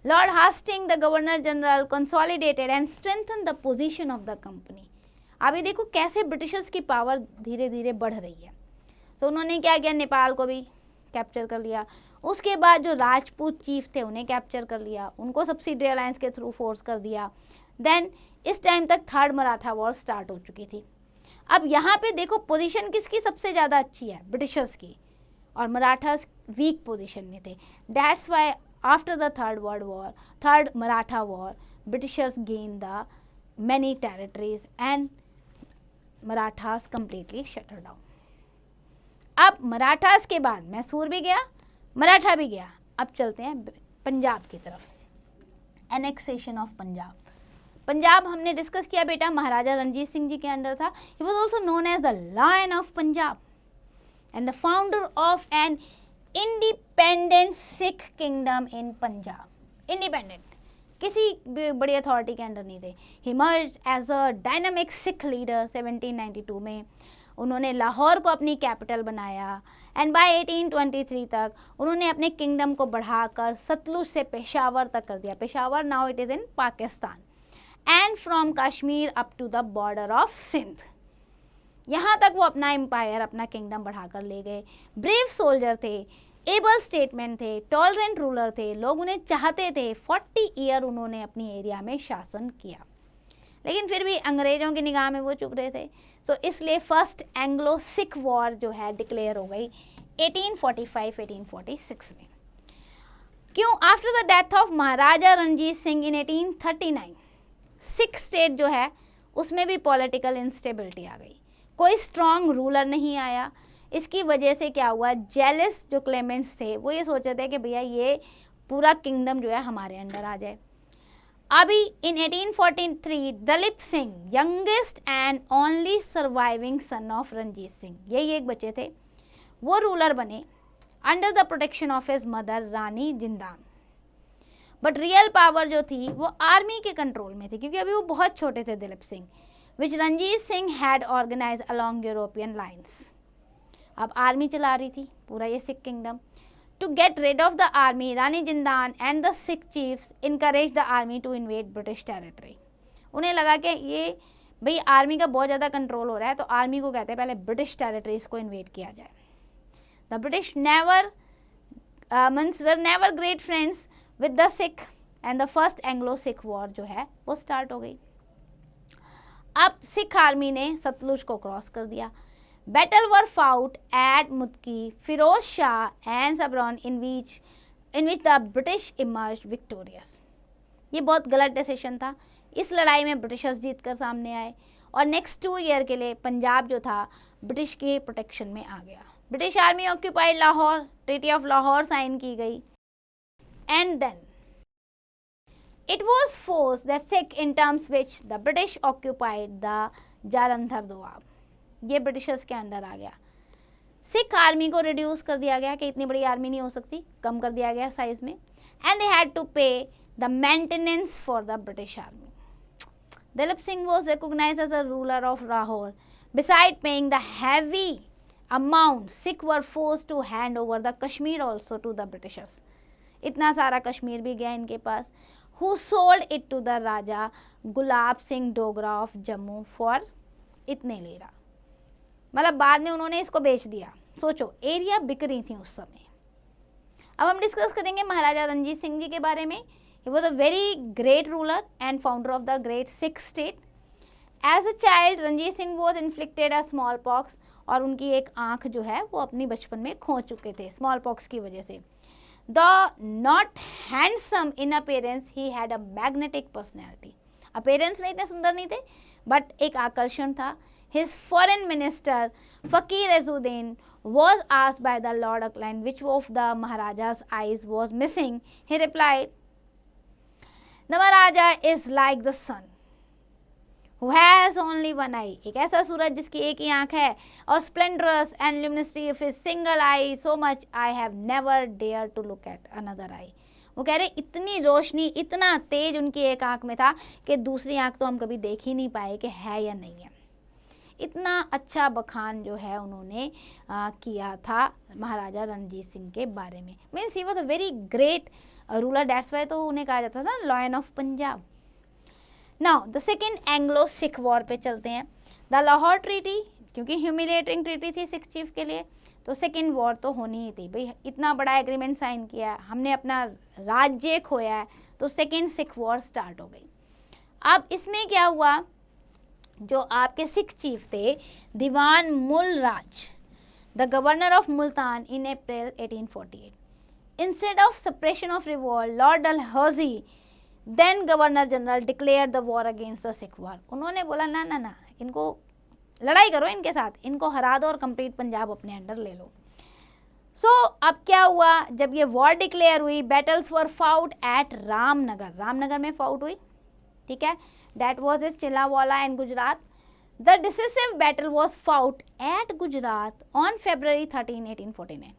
Lord Hastings the governor general consolidated and strengthen the position of the company. अभी देखो कैसे ब्रिटिशर्स की पावर धीरे धीरे बढ़ रही है। तो उन्होंने क्या किया, नेपाल को भी कैप्चर कर लिया, उसके बाद जो राजपूत चीफ थे उन्हें कैप्चर कर लिया, उनको सब्सिडरी अलायंस के थ्रू फोर्स कर दिया। देन इस टाइम तक थर्ड मराठा वॉर स्टार्ट हो चुकी थी। अब यहाँ पे देखो पोजीशन किसकी सबसे ज़्यादा अच्छी है, ब्रिटिशर्स की, और मराठास वीक पोजीशन में थे। That's why after the third Maratha war Britishers gain the many territories and Marathas completely shutter down. अब मराठास के बाद मैसूर भी गया, मराठा भी गया। अब चलते हैं पंजाब की तरफ, एनेक्सेशन ऑफ पंजाब। पंजाब हमने डिस्कस किया बेटा, महाराजा रणजीत सिंह जी के अंडर था। He was also known as the lion of Punjab and the founder of an independent Sikh kingdom in Punjab. Independent, किसी भी बड़ी अथॉरिटी के अंडर नहीं थे। He emerged as a dynamic Sikh leader 1792 में। उन्होंने लाहौर को अपनी कैपिटल बनाया एंड बाय 1823 तक उन्होंने अपने किंगडम को बढ़ाकर सतलुज से पेशावर तक कर दिया। Peshawar now it is in Pakistan and from Kashmir up to the border of Sindh. यहाँ तक वो अपना एम्पायर, अपना किंगडम बढ़ाकर ले गए। ब्रेव सोल्जर थे, एबल स्टेटमैन थे, टॉलरेंट रूलर थे, लोग उन्हें चाहते थे। 40 ईयर उन्होंने अपनी एरिया में शासन किया, लेकिन फिर भी अंग्रेजों की निगाह में वो चुप रहे थे। सो इसलिए फर्स्ट एंग्लो सिख वॉर जो है डिक्लेयर हो गई 1845-1846 में। क्यों? After the death of Maharaja Ranjit Singh in 1839 Sikh state जो है उसमें भी पॉलिटिकल इंस्टेबिलिटी आ गई, कोई स्ट्रॉन्ग रूलर नहीं आया। इसकी वजह से क्या हुआ, जेलस जो क्लेमेंट्स थे वो ये सोच रहे थे कि भैया ये पूरा किंगडम जो है हमारे अंडर आ जाए। अभी in 1843 Dalip Singh, youngest and only surviving son of Ranjit Singh, यही एक बच्चे थे, वो रूलर बने under the protection of his mother Rani Jindan. But real power जो थी वो आर्मी के कंट्रोल में थी, क्योंकि अभी वो बहुत छोटे थे Dilip Singh, which Ranjit Singh had organise along European lines. अब आर्मी चला रही थी पूरा ये Sikh kingdom. To get rid of the army, Rani Jindan and the Sikh chiefs encouraged the army to invade British territory. उन्हें लगा कि ये भाई आर्मी का बहुत ज़्यादा कंट्रोल हो रहा है, तो आर्मी को कहते हैं पहले ब्रिटिश टेरिटरीज को इन्वेड किया जाए। The British never were never great friends with the Sikh and the first Anglo Sikh war जो है वो स्टार्ट हो गई। अब सिख आर्मी ने सतलुज को क्रॉस कर दिया। Battle were fought at Mudki, Firoz Shah and Sobraon in which the British emerged victorious. ये बहुत गलत डिसीजन था। इस लड़ाई में ब्रिटिशर्स जीत कर सामने आए और नेक्स्ट 2 ईयर के लिए पंजाब जो था ब्रिटिश के प्रोटेक्शन में आ गया। British army occupied Lahore, treaty of Lahore sign की गई and then it was force that Sikh in terms which the British occupied the Jalandhar Doab. ये ब्रिटिशर्स के अंडर आ गया। सिख आर्मी को रिड्यूस कर दिया गया कि इतनी बड़ी आर्मी नहीं हो सकती, कम कर दिया गया साइज में, and they had to pay the maintenance for the British army. Dalip Singh was recognized as a ruler of Lahore. Beside paying the heavy amount, Sikh were forced to hand over the Kashmir also to the Britishers. इतना सारा कश्मीर भी गया इनके पास, who sold it to the Raja Gulab Singh Dogra of Jammu for इतने लेरा। मतलब बाद में उन्होंने इसको बेच दिया। सोचो, एरिया बिक रही थी उस समय। अब हम डिस्कस करेंगे महाराजा रणजीत सिंह जी के बारे में। He was a very great ruler and founder of the great Sikh state. As a child, Ranjit Singh was inflicted a smallpox और उनकी एक आँख जो है वो अपनी बचपन में खो चुके थे smallpox की वजह से। Though not handsome in appearance, he had a magnetic personality. Appearance में इतने सुंदर नहीं थे, but एक आकर्षण था। His foreign minister Fakir Azuddin was asked by the Lord Auckland which of the Maharaja's eyes was missing. He replied, The Maharaja is like the sun who has only one eye. एक ऐसा सूरज जिसकी एक ही आंख है, और splendorous and luminosity of his single eye, so much I have never dared to look at another eye. वो कह रहे इतनी रोशनी, इतना तेज उनकी एक आंख में था कि दूसरी आंख तो हम कभी देख ही नहीं पाए कि है या नहीं है। इतना अच्छा बखान जो है उन्होंने किया था महाराजा रणजीत सिंह के बारे में। Means he was a very great ruler, that's why तो उन्हें कहा जाता था lion of Punjab. Now the second Anglo Sikh war पे चलते हैं। द लाहौर ट्रीटी, क्योंकि ह्यूमिलेटिंग ट्रीटी थी सिख चीफ के लिए, तो सेकेंड वॉर तो होनी ही थी। भाई इतना बड़ा एग्रीमेंट साइन किया है, हमने अपना राज्य खोया है, तो सेकेंड सिख वॉर स्टार्ट हो गई। अब इसमें क्या हुआ, जो आपके सिख चीफ थे Diwan Mul Raj, the governor of Multan in April 1848, instead of suppression of revolt, Lord Dalhousie, then Governor General, declared the war against the Sikh war. उन्होंने बोला ना ना ना, इनको लड़ाई करो इनके साथ, इनको हरा दो और कंप्लीट पंजाब अपने अंडर ले लो। अब क्या हुआ, जब ये वॉर डिक्लेयर हुई, battles were fought at Ramnagar, Ramnagar में फाउट हुई, ठीक है, that was is Chillianwala and Gujrat. The decisive battle was fought at Gujrat on February 13, 1849,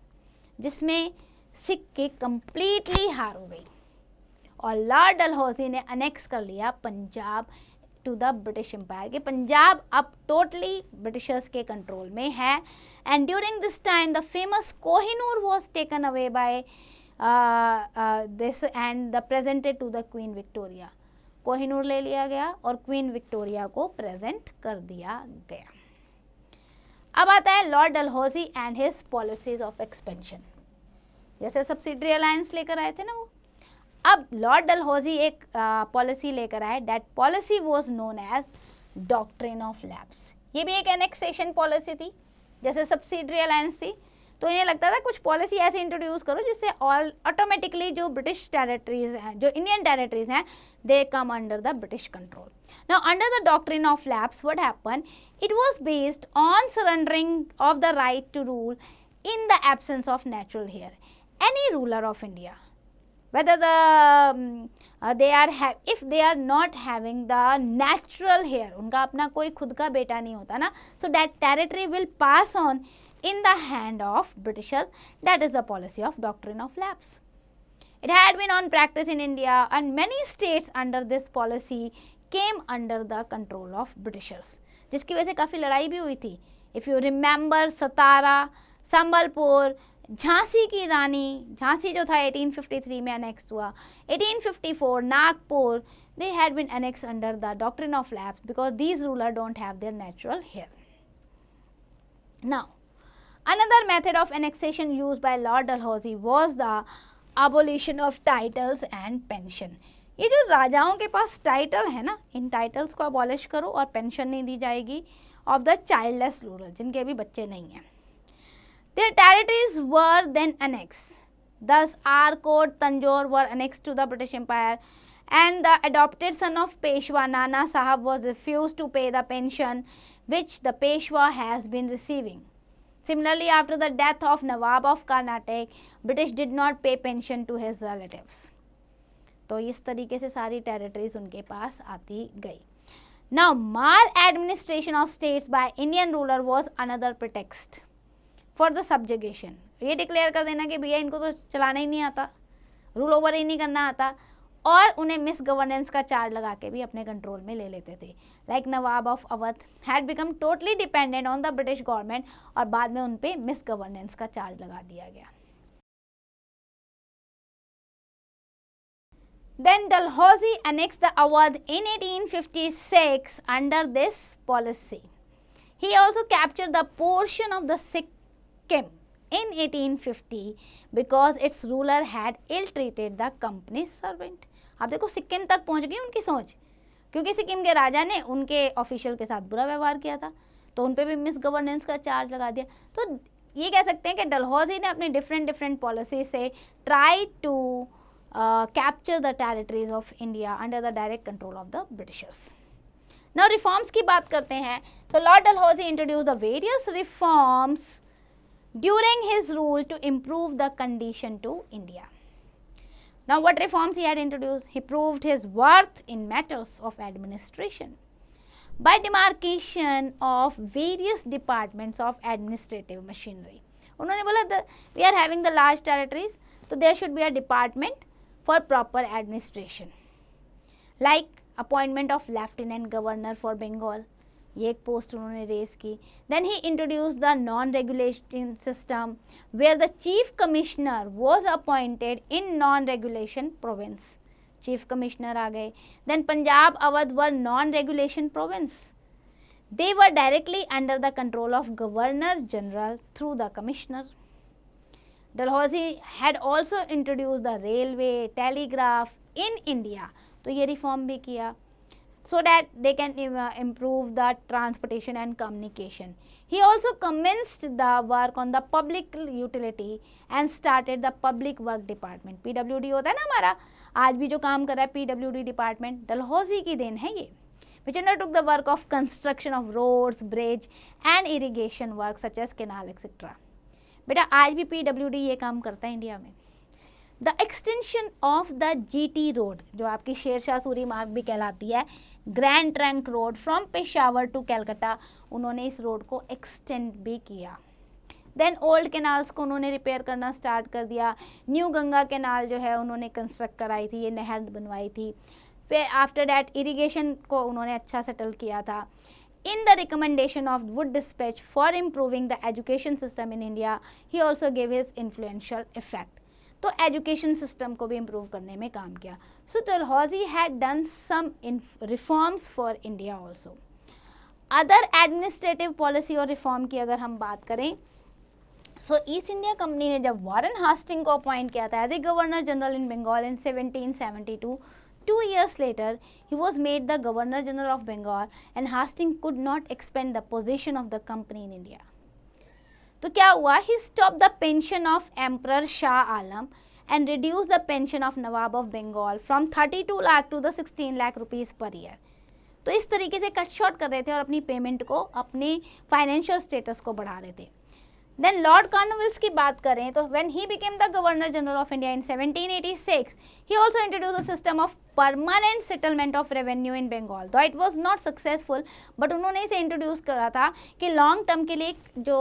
जिसमें सिख की कंप्लीटली हार हो गई और लॉर्ड डलहौजी ने अनेक्स कर लिया Punjab to the British empire, कि पंजाब अब टोटली ब्रिटिशर्स के कंट्रोल में है। And during this time the famous Kohinoor was taken away by this and the presented to the Queen Victoria. Kohinoor ले लिया गया और क्वीन विक्टोरिया को प्रेजेंट कर दिया गया। अब आता है Lord Dalhousie and his policies of expansion. जैसे सब्सिडरी अलायंस लेकर आए थे ना वो, अब लॉर्ड डलहौजी एक पॉलिसी लेकर आए, that policy was known as doctrine of lapse. ये भी एक एनेक्सेशन पॉलिसी थी, जैसे सब्सिडरी अलायंस थी, तो इन्हें लगता था कुछ पॉलिसी ऐसे इंट्रोड्यूस करो जिससे ऑटोमेटिकली जो ब्रिटिश टेरिटरीज हैं, जो इंडियन टेरिटरीज हैं, they come under the British control. Now under the doctrine of lapse what happen, it was based on surrendering of the right to rule in the absence of natural heir. Any ruler of India, whether if they are not having the natural hair, उनका अपना कोई खुद का बेटा नहीं होता ना, so that territory will pass on in the hand of Britishers. That is the policy of doctrine of lapse. It had been on practice in India and many states under this policy came under the control of Britishers, जिसकी वजह से काफ़ी लड़ाई भी हुई थी। If you remember Satara, Sambalpur, Jhansi की रानी, झांसी जो था 1853 में अनेक्स हुआ. 1854 Nagpur, they had been annexed under the doctrine of lapse because these rulers don't have their natural hair. Now, another method of annexation used by Lord Dalhousie was the abolition of titles and pension. ये जो राजाओं के पास title है ना, इन titles को abolish करो और pension नहीं दी जाएगी ऑफ द चाइल्डलेस रूलर, जिनके भी बच्चे नहीं हैं. Their territories were then annexed. Thus, Arcot, Tanjore were annexed to the British Empire, and the adopted son of Peshwa, Nana Sahab, was refused to pay the pension which the Peshwa has been receiving. Similarly, after the death of Nawab of Karnataka, British did not pay pension to his relatives. तो इस तरीके से सारी territories उनके पास आती गई. Now, maladministration of states by Indian ruler was another pretext for the subjugation. ये declare कर देना कि भैया इनको तो चलाना ही नहीं आता, रूल ओवर ही नहीं करना आता, और उन्हें मिस गवर्नेंस का चार्ज लगा के भी अपने कंट्रोल में ले लेते थे. Like Nawab of Awadh had become totally dependent on the British government, और बाद में उन पे मिस गवर्नेंस का चार्ज लगा दिया गया. Then Dalhousie annexed the Awadh in 1856 under this policy. He also captured the portion of the Sikkim in 1850 because its ruler had ill-treated the company's servant. आप देखो सिक्किम तक पहुंच गई उनकी सोच, क्योंकि सिक्किम के राजा ने उनके ऑफिशियल के साथ बुरा व्यवहार किया था, तो उन पे भी मिस गवर्नेंस का चार्ज लगा दिया. तो ये कह सकते हैं कि डलहौजी ने अपनी डिफरेंट पॉलिसी से try to capture the territories of India under the direct control of the Britishers. Now reforms की बात करते हैं. So Lord Dalhousie introduced the various reforms during his rule to improve the condition to India. Now what reforms he had introduced? He proved his worth in matters of administration by demarcation of various departments of administrative machinery. उन्होंने बोला we are having the large territories, so there should be a department for proper administration, like appointment of lieutenant governor for Bengal, ये एक post उन्होंने race की. Then he introduced the non-regulation system where the chief commissioner was appointed in non-regulation province. chief commissioner आ गए. Then Punjab, Awadh were non-regulation province. They were directly under the control of Governor General through the commissioner. Dalhousie had also introduced the railway, telegraph in India. तो ये reform भी किया so that they can improve the transportation and communication. He also commenced the work on the public utility and started the public work department. PWD होता है ना हमारा, आज भी जो काम कर रहा है PWD department, डलहौजी की देन है ये, which undertook the work of construction of roads, bridge and irrigation work such as canal etc. बेटा आज भी PWD ये काम करता है इंडिया में. The extension of the GT road, जो आपकी शेरशाह सूरी मार्ग भी कहलाती है, grand trunk road from Peshawar to Calcutta, उन्होंने इस रोड को एक्सटेंड भी किया. देन ओल्ड कैनाल्स को उन्होंने रिपेयर करना स्टार्ट कर दिया. न्यू गंगा कैनाल जो है उन्होंने कंस्ट्रक्ट कराई थी, ये नहर बनवाई थी. फिर आफ्टर डैट इरीगेशन को उन्होंने अच्छा सेटल किया था. In the recommendation of wood dispatch for improving the education system in India, he also gave his influential effect. तो एजुकेशन सिस्टम को भी इम्प्रूव करने में काम किया. So Dalhousie had done some reforms for India also. Other administrative policy और reform की अगर हम बात करें, सो ईस्ट इंडिया कंपनी ने जब वॉरेन हास्टिंग को अपॉइंट किया था as a governor general in Bengal in 1772, 2 years later, he was made the Governor General of Bengal and Hastings could not expand the position of the company in India. तो क्या हुआ? He stopped the pension of Emperor Shah Alam and reduced the pension of Nawab of Bengal from 32 lakh to the 16 lakh rupees per year. तो इस तरीके से cut short कर रहे थे और अपनी पेमेंट को, अपनी फाइनेंशियल स्टेटस को बढ़ा रहे थे. देन लॉर्ड कॉर्नवालिस की बात करें तो when he became the governor general of India in 1786, he also introduce a system of permanent settlement of revenue in Bengal. Though it was not successful, but उन्होंने इसे इंट्रोड्यूस करा था कि लॉन्ग टर्म के लिए जो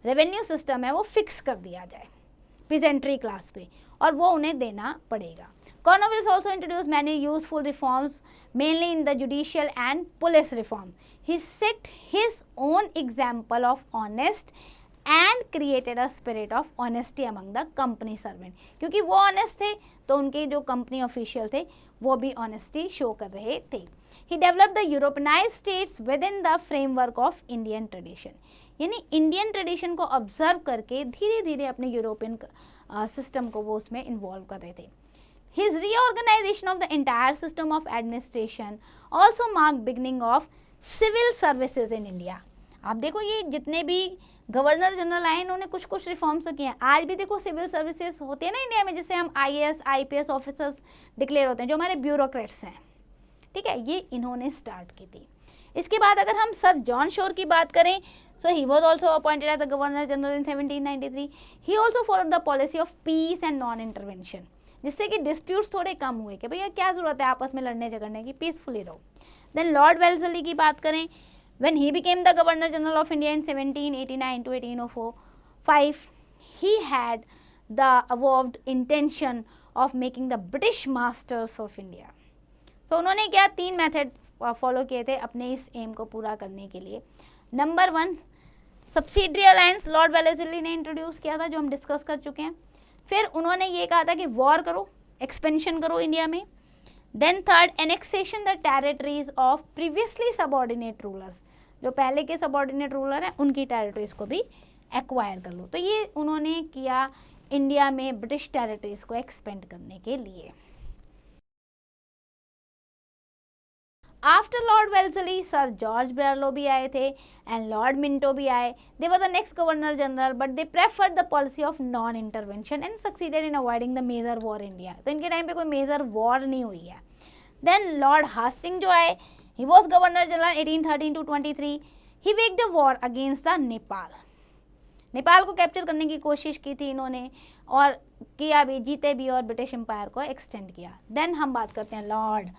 रेवेन्यू सिस्टम है वो फिक्स कर दिया जाए पीजेंट्री क्लास पे, और वो उन्हें देना पड़ेगा. Cornwallis also introduced many useful reforms, mainly in the judicial and police reform. He set his own example of honest and created a spirit of honesty among the company servant, क्योंकि वो honest थे तो उनके जो company official थे वो भी honesty show कर रहे थे. He developed the Europeanised states within the framework of Indian tradition, यानी इंडियन ट्रेडिशन को ऑब्जर्व करके धीरे धीरे अपने यूरोपियन सिस्टम को वो उसमें इन्वॉल्व कर रहे थे. His reorganization of the entire system of administration also marked beginning of civil services in India. आप देखो ये जितने भी गवर्नर जनरल आए इन्होंने कुछ कुछ रिफॉर्म्स तो किए हैं. आज भी देखो सिविल सर्विसेज होती है ना इंडिया में, जिससे हम IAS IPS ऑफिसर्स डिक्लेयर होते हैं, जो हमारे ब्यूरोक्रेट्स हैं, ठीक है, ये इन्होंने स्टार्ट की थी. इसके बाद अगर हम सर जॉन शोर की बात करें, so he was also appointed as the governor general in 1793. He also followed the policy of peace and non-intervention, जिससे कि डिस्प्यूट्स थोड़े कम हुए कि भैया क्या जरूरत है आपस में लड़ने झगड़ने की, पीसफुली रहो. देन लॉर्ड वेल्सली की बात करें, when he became the governor general of India in 1789 to 1805, he had the avowed intention of making the British masters of India. तो उन्होंने क्या 3 मेथड फॉलो किए थे अपने इस एम को पूरा करने के लिए. Number 1 subsidiary alliance Lord Wellesley ने इंट्रोड्यूस किया था, जो हम डिस्कस कर चुके हैं. फिर उन्होंने ये कहा था कि वॉर करो, एक्सपेंशन करो इंडिया में. Then third annexation the territories of previously subordinate rulers, जो पहले के सबऑर्डिनेट रूलर हैं उनकी टेरिटरीज को भी एक्वायर कर लो. तो ये उन्होंने किया इंडिया में ब्रिटिश टेरिटरीज को एक्सपेंड करने के लिए. After lord Wellesley sir George Barlow भी आए थे एंड लॉर्ड मिंटो भी आए. They were the next governor general but they preferred the policy of non intervention and succeeded in avoiding the major war India. तो इनके time पे कोई major war नहीं हुई है. देन लॉर्ड हास्टिंग जो आए, he was governor general 1813 to 23. He waged the war against the Nepal. Nepal को कैप्चर करने की कोशिश की थी इन्होंने और किया भी, जीते भी और ब्रिटिश एम्पायर को एक्सटेंड किया. देन हम बात करते हैं लॉर्ड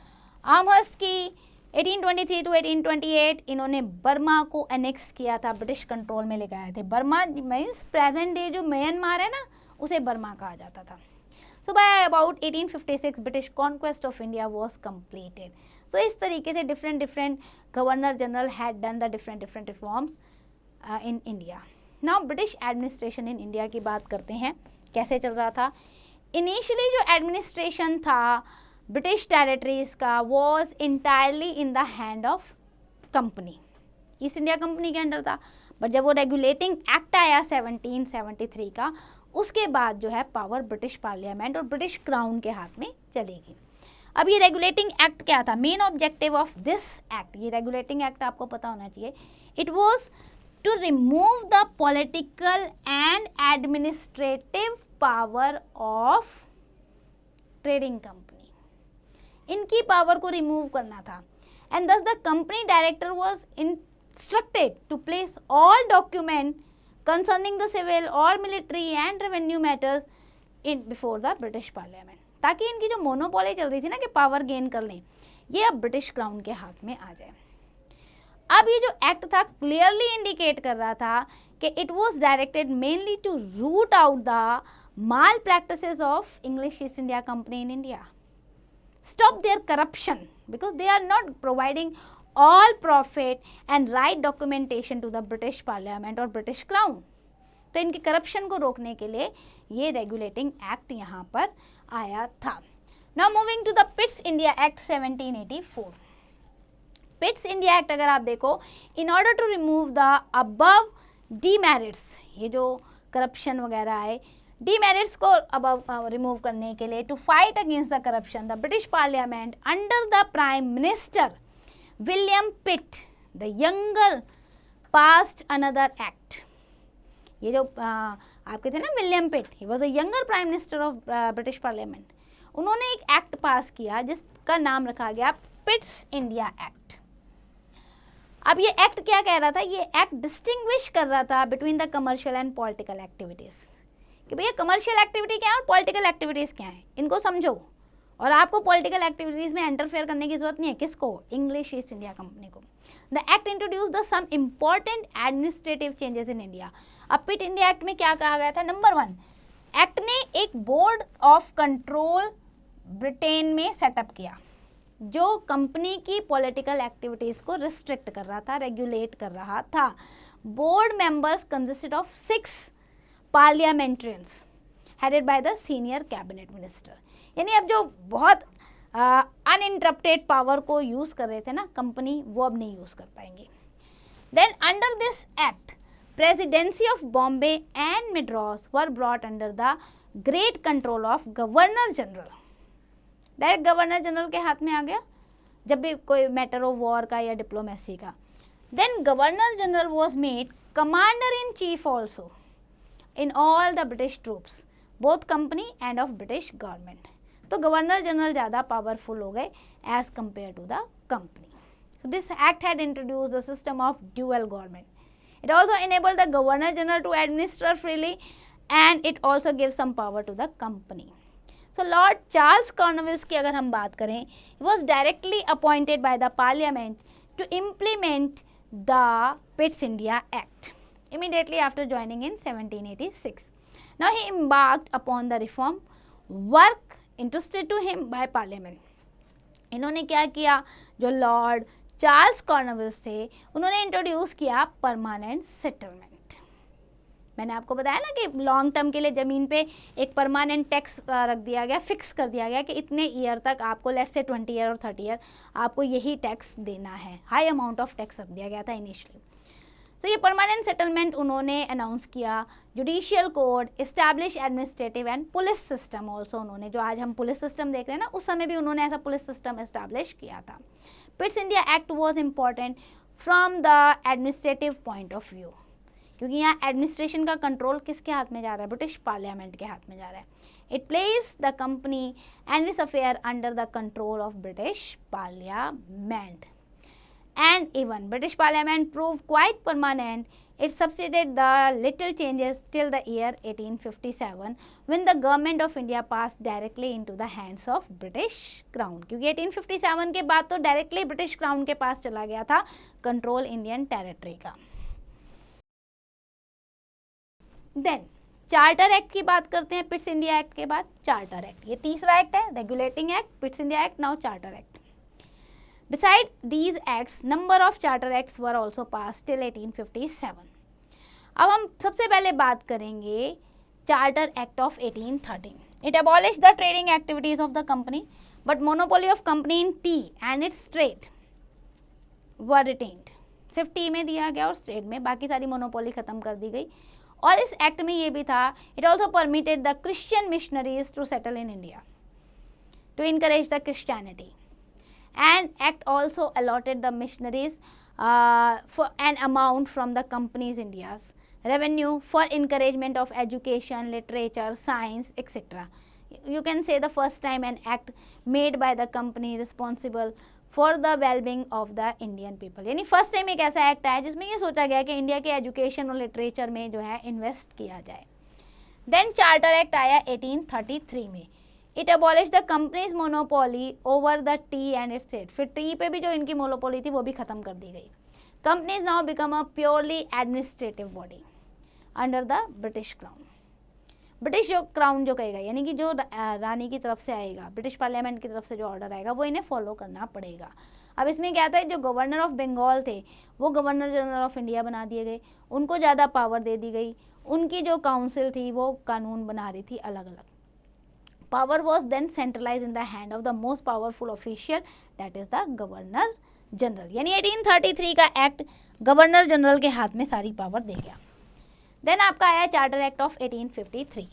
आर्महर्स्ट की. 1823 to 1828 इन्होंने बर्मा को एनेक्स किया था, ब्रिटिश कंट्रोल में लेकर आए थे. बर्मा मीन्स प्रेजेंट डे जो म्यांमार है ना, उसे बर्मा कहा जाता था. So by about 1856 British conquest of India was completed. सो इस तरीके से different governor general had done the different reforms in India. Now British administration in India की बात करते हैं, कैसे चल रहा था. इनिशियली जो एडमिनिस्ट्रेशन था ब्रिटिश टेरिटरीज का was entirely in the hand of company, east India company के अंडर था. बट जब वो रेगुलेटिंग एक्ट आया 1773 का, उसके बाद जो है पावर ब्रिटिश पार्लियामेंट और ब्रिटिश क्राउन के हाथ में चलेगी. अब ये रेगुलेटिंग एक्ट क्या था, main objective of this act, ये रेगुलेटिंग एक्ट आपको पता होना चाहिए, it was to remove the political and administrative power of trading company. इनकी पावर को रिमूव करना था. And thus the company director was instructed to place all document concerning the civil और military and revenue matters in before the British parliament, ताकि इनकी जो monopoly चल रही थी ना कि पावर गेन कर लें, ये अब ब्रिटिश क्राउन के हाथ में आ जाए. अब ये जो एक्ट था क्लियरली इंडिकेट कर रहा था कि it was directed mainly to root out the malpractices of English East India Company in India, stop their corruption because they are not providing all profit and right documentation to the British Parliament or British Crown. तो इनके corruption को रोकने के लिए ये regulating act यहाँ पर आया था. Now moving to the Pitt's India Act 1784. Pitt's India Act अगर आप देखो, in order to remove the above demerits, ये जो करप्शन वगैरह आए, डीमेरिट्स को अब रिमूव करने के लिए, to fight against the corruption, the British parliament under the prime minister William Pitt the younger passed another act. ये जो आपके थे ना William Pitt, he was the younger prime minister of British parliament. उन्होंने एक एक्ट पास किया जिसका नाम रखा गया पिट्स इंडिया एक्ट. अब ये एक्ट क्या कह रहा था, ये एक्ट डिस्टिंग्विश कर रहा था between the commercial and political activities, कि भैया कमर्शियल एक्टिविटी क्या है और पॉलिटिकल एक्टिविटीज़ क्या है, इनको समझो. और आपको पॉलिटिकल एक्टिविटीज़ में इंटरफेयर करने की जरूरत नहीं है. किसको? इंग्लिश ईस्ट इंडिया कंपनी को. The act introduce the some important administrative changes in India. अब पिट इंडिया एक्ट में क्या कहा गया था, नंबर 1, एक्ट ने एक बोर्ड ऑफ कंट्रोल ब्रिटेन में सेटअप किया, जो कंपनी की पॉलिटिकल एक्टिविटीज़ को रिस्ट्रिक्ट कर रहा था, रेगुलेट कर रहा था. board members consisted of 6 parliamentarians headed by the senior cabinet minister. यानी अब जो बहुत अनइंटरप्टेड पावर को यूज कर रहे थे ना कंपनी, वो अब नहीं यूज कर पाएंगे. Then under this act presidency of Bombay and Madras were brought under the great control of governor general. Direct governor general के हाथ में आ गया जब भी कोई मैटर हो वॉर का या डिप्लोमेसी का. Then governor general was made commander in chief also in all the British troops both company and of British government. तो गवर्नर जनरल ज़्यादा पावरफुल हो गए as compare to the company. So this act had introduce the system of dual government. It also enabled the governor general to administer freely and it also gives some power to the company. So Lord Charles Cornwallis की अगर हम बात करें, he was directly appointed by the parliament to implement the Pitt's India Act immediately after joining in 1786. Now he embarked upon the reform work entrusted to him by parliament. इन्होंने क्या किया, जो Lord Charles Cornwallis थे उन्होंने introduce किया permanent settlement. मैंने आपको बताया ना कि लॉन्ग टर्म के लिए ज़मीन पे एक परमानेंट टैक्स रख दिया गया, फिक्स कर दिया गया कि इतने ईयर तक आपको, लेट्स से 20 ईयर और 30 ईयर आपको यही टैक्स देना है. हाई अमाउंट ऑफ टैक्स रख दिया गया था इनिशियली. तो ये परमानेंट सेटलमेंट उन्होंने अनाउंस किया. Judicial code, establish administrative and police system also, उन्होंने जो आज हम पुलिस सिस्टम देख रहे हैं ना, उस समय भी उन्होंने ऐसा पुलिस सिस्टम इस्टेब्लिश किया था. Pitt's India act was important from the administrative point of view, क्योंकि यहाँ एडमिनिस्ट्रेशन का कंट्रोल किसके हाथ में जा रहा है, ब्रिटिश पार्लियामेंट के हाथ में जा रहा है. It place the company and this affair under the control of British parliament. And even British Parliament proved quite permanent. It substituted the little changes till the year 1857 when the government of India passed directly into the hands of British Crown. क्योंकि 1857 के बाद तो directly British crown के पास चला गया था control Indian territory का. Then charter act की बात करते हैं. पिट्स इंडिया एक्ट के बाद चार्टर एक्ट, ये तीसरा एक्ट है. Regulating act, Pitt's India act, now charter act. Beside these acts, number of charter acts were also passed till 1857. अब हम सबसे पहले बात करेंगे charter act of 1813. It abolished the trading activities of the company, but monopoly of company in tea and its trade were retained. सिर्फ T में दिया गया और ट्रेड में बाकी सारी मोनोपोली खत्म कर दी गई. और इस एक्ट में ये भी था, it also permitted the Christian missionaries to settle in India to encourage the Christianity. And act also allotted the missionaries for an amount from the company's India's revenue for encouragement of education, literature, science, etc. You can say the first time an act made by the company responsible for the well-being of the Indian people. यानी first time एक ऐसा act आया जिसमें ये सोचा गया कि India के एजुकेशन और लिटरेचर में जो है इन्वेस्ट किया जाए. देन चार्टर एक्ट आया 1833 में. It abolish the companies monopoly over the T and it's trade. फिर टी पे भी जो इनकी मोनोपोली थी वो भी खत्म कर दी गई. Companies now become a purely administrative body under the British crown. British जो क्राउन जो कहेगा, यानी कि जो रानी की तरफ से आएगा, ब्रिटिश पार्लियामेंट की तरफ से जो ऑर्डर आएगा वो इन्हें फॉलो करना पड़ेगा. अब इसमें क्या था, जो गवर्नर ऑफ बंगाल थे वो गवर्नर जनरल ऑफ इंडिया बना दिए गए, उनको ज़्यादा पावर दे दी गई. उनकी जो काउंसिल थी वो कानून बना रही थी अलग अलग. Power was then centralized in the hand of the most powerful official, that is the Governor General. यानी 1833 का एक्ट गवर्नर जनरल के हाथ में सारी पावर दे गया. देन आपका आया charter act of 1853.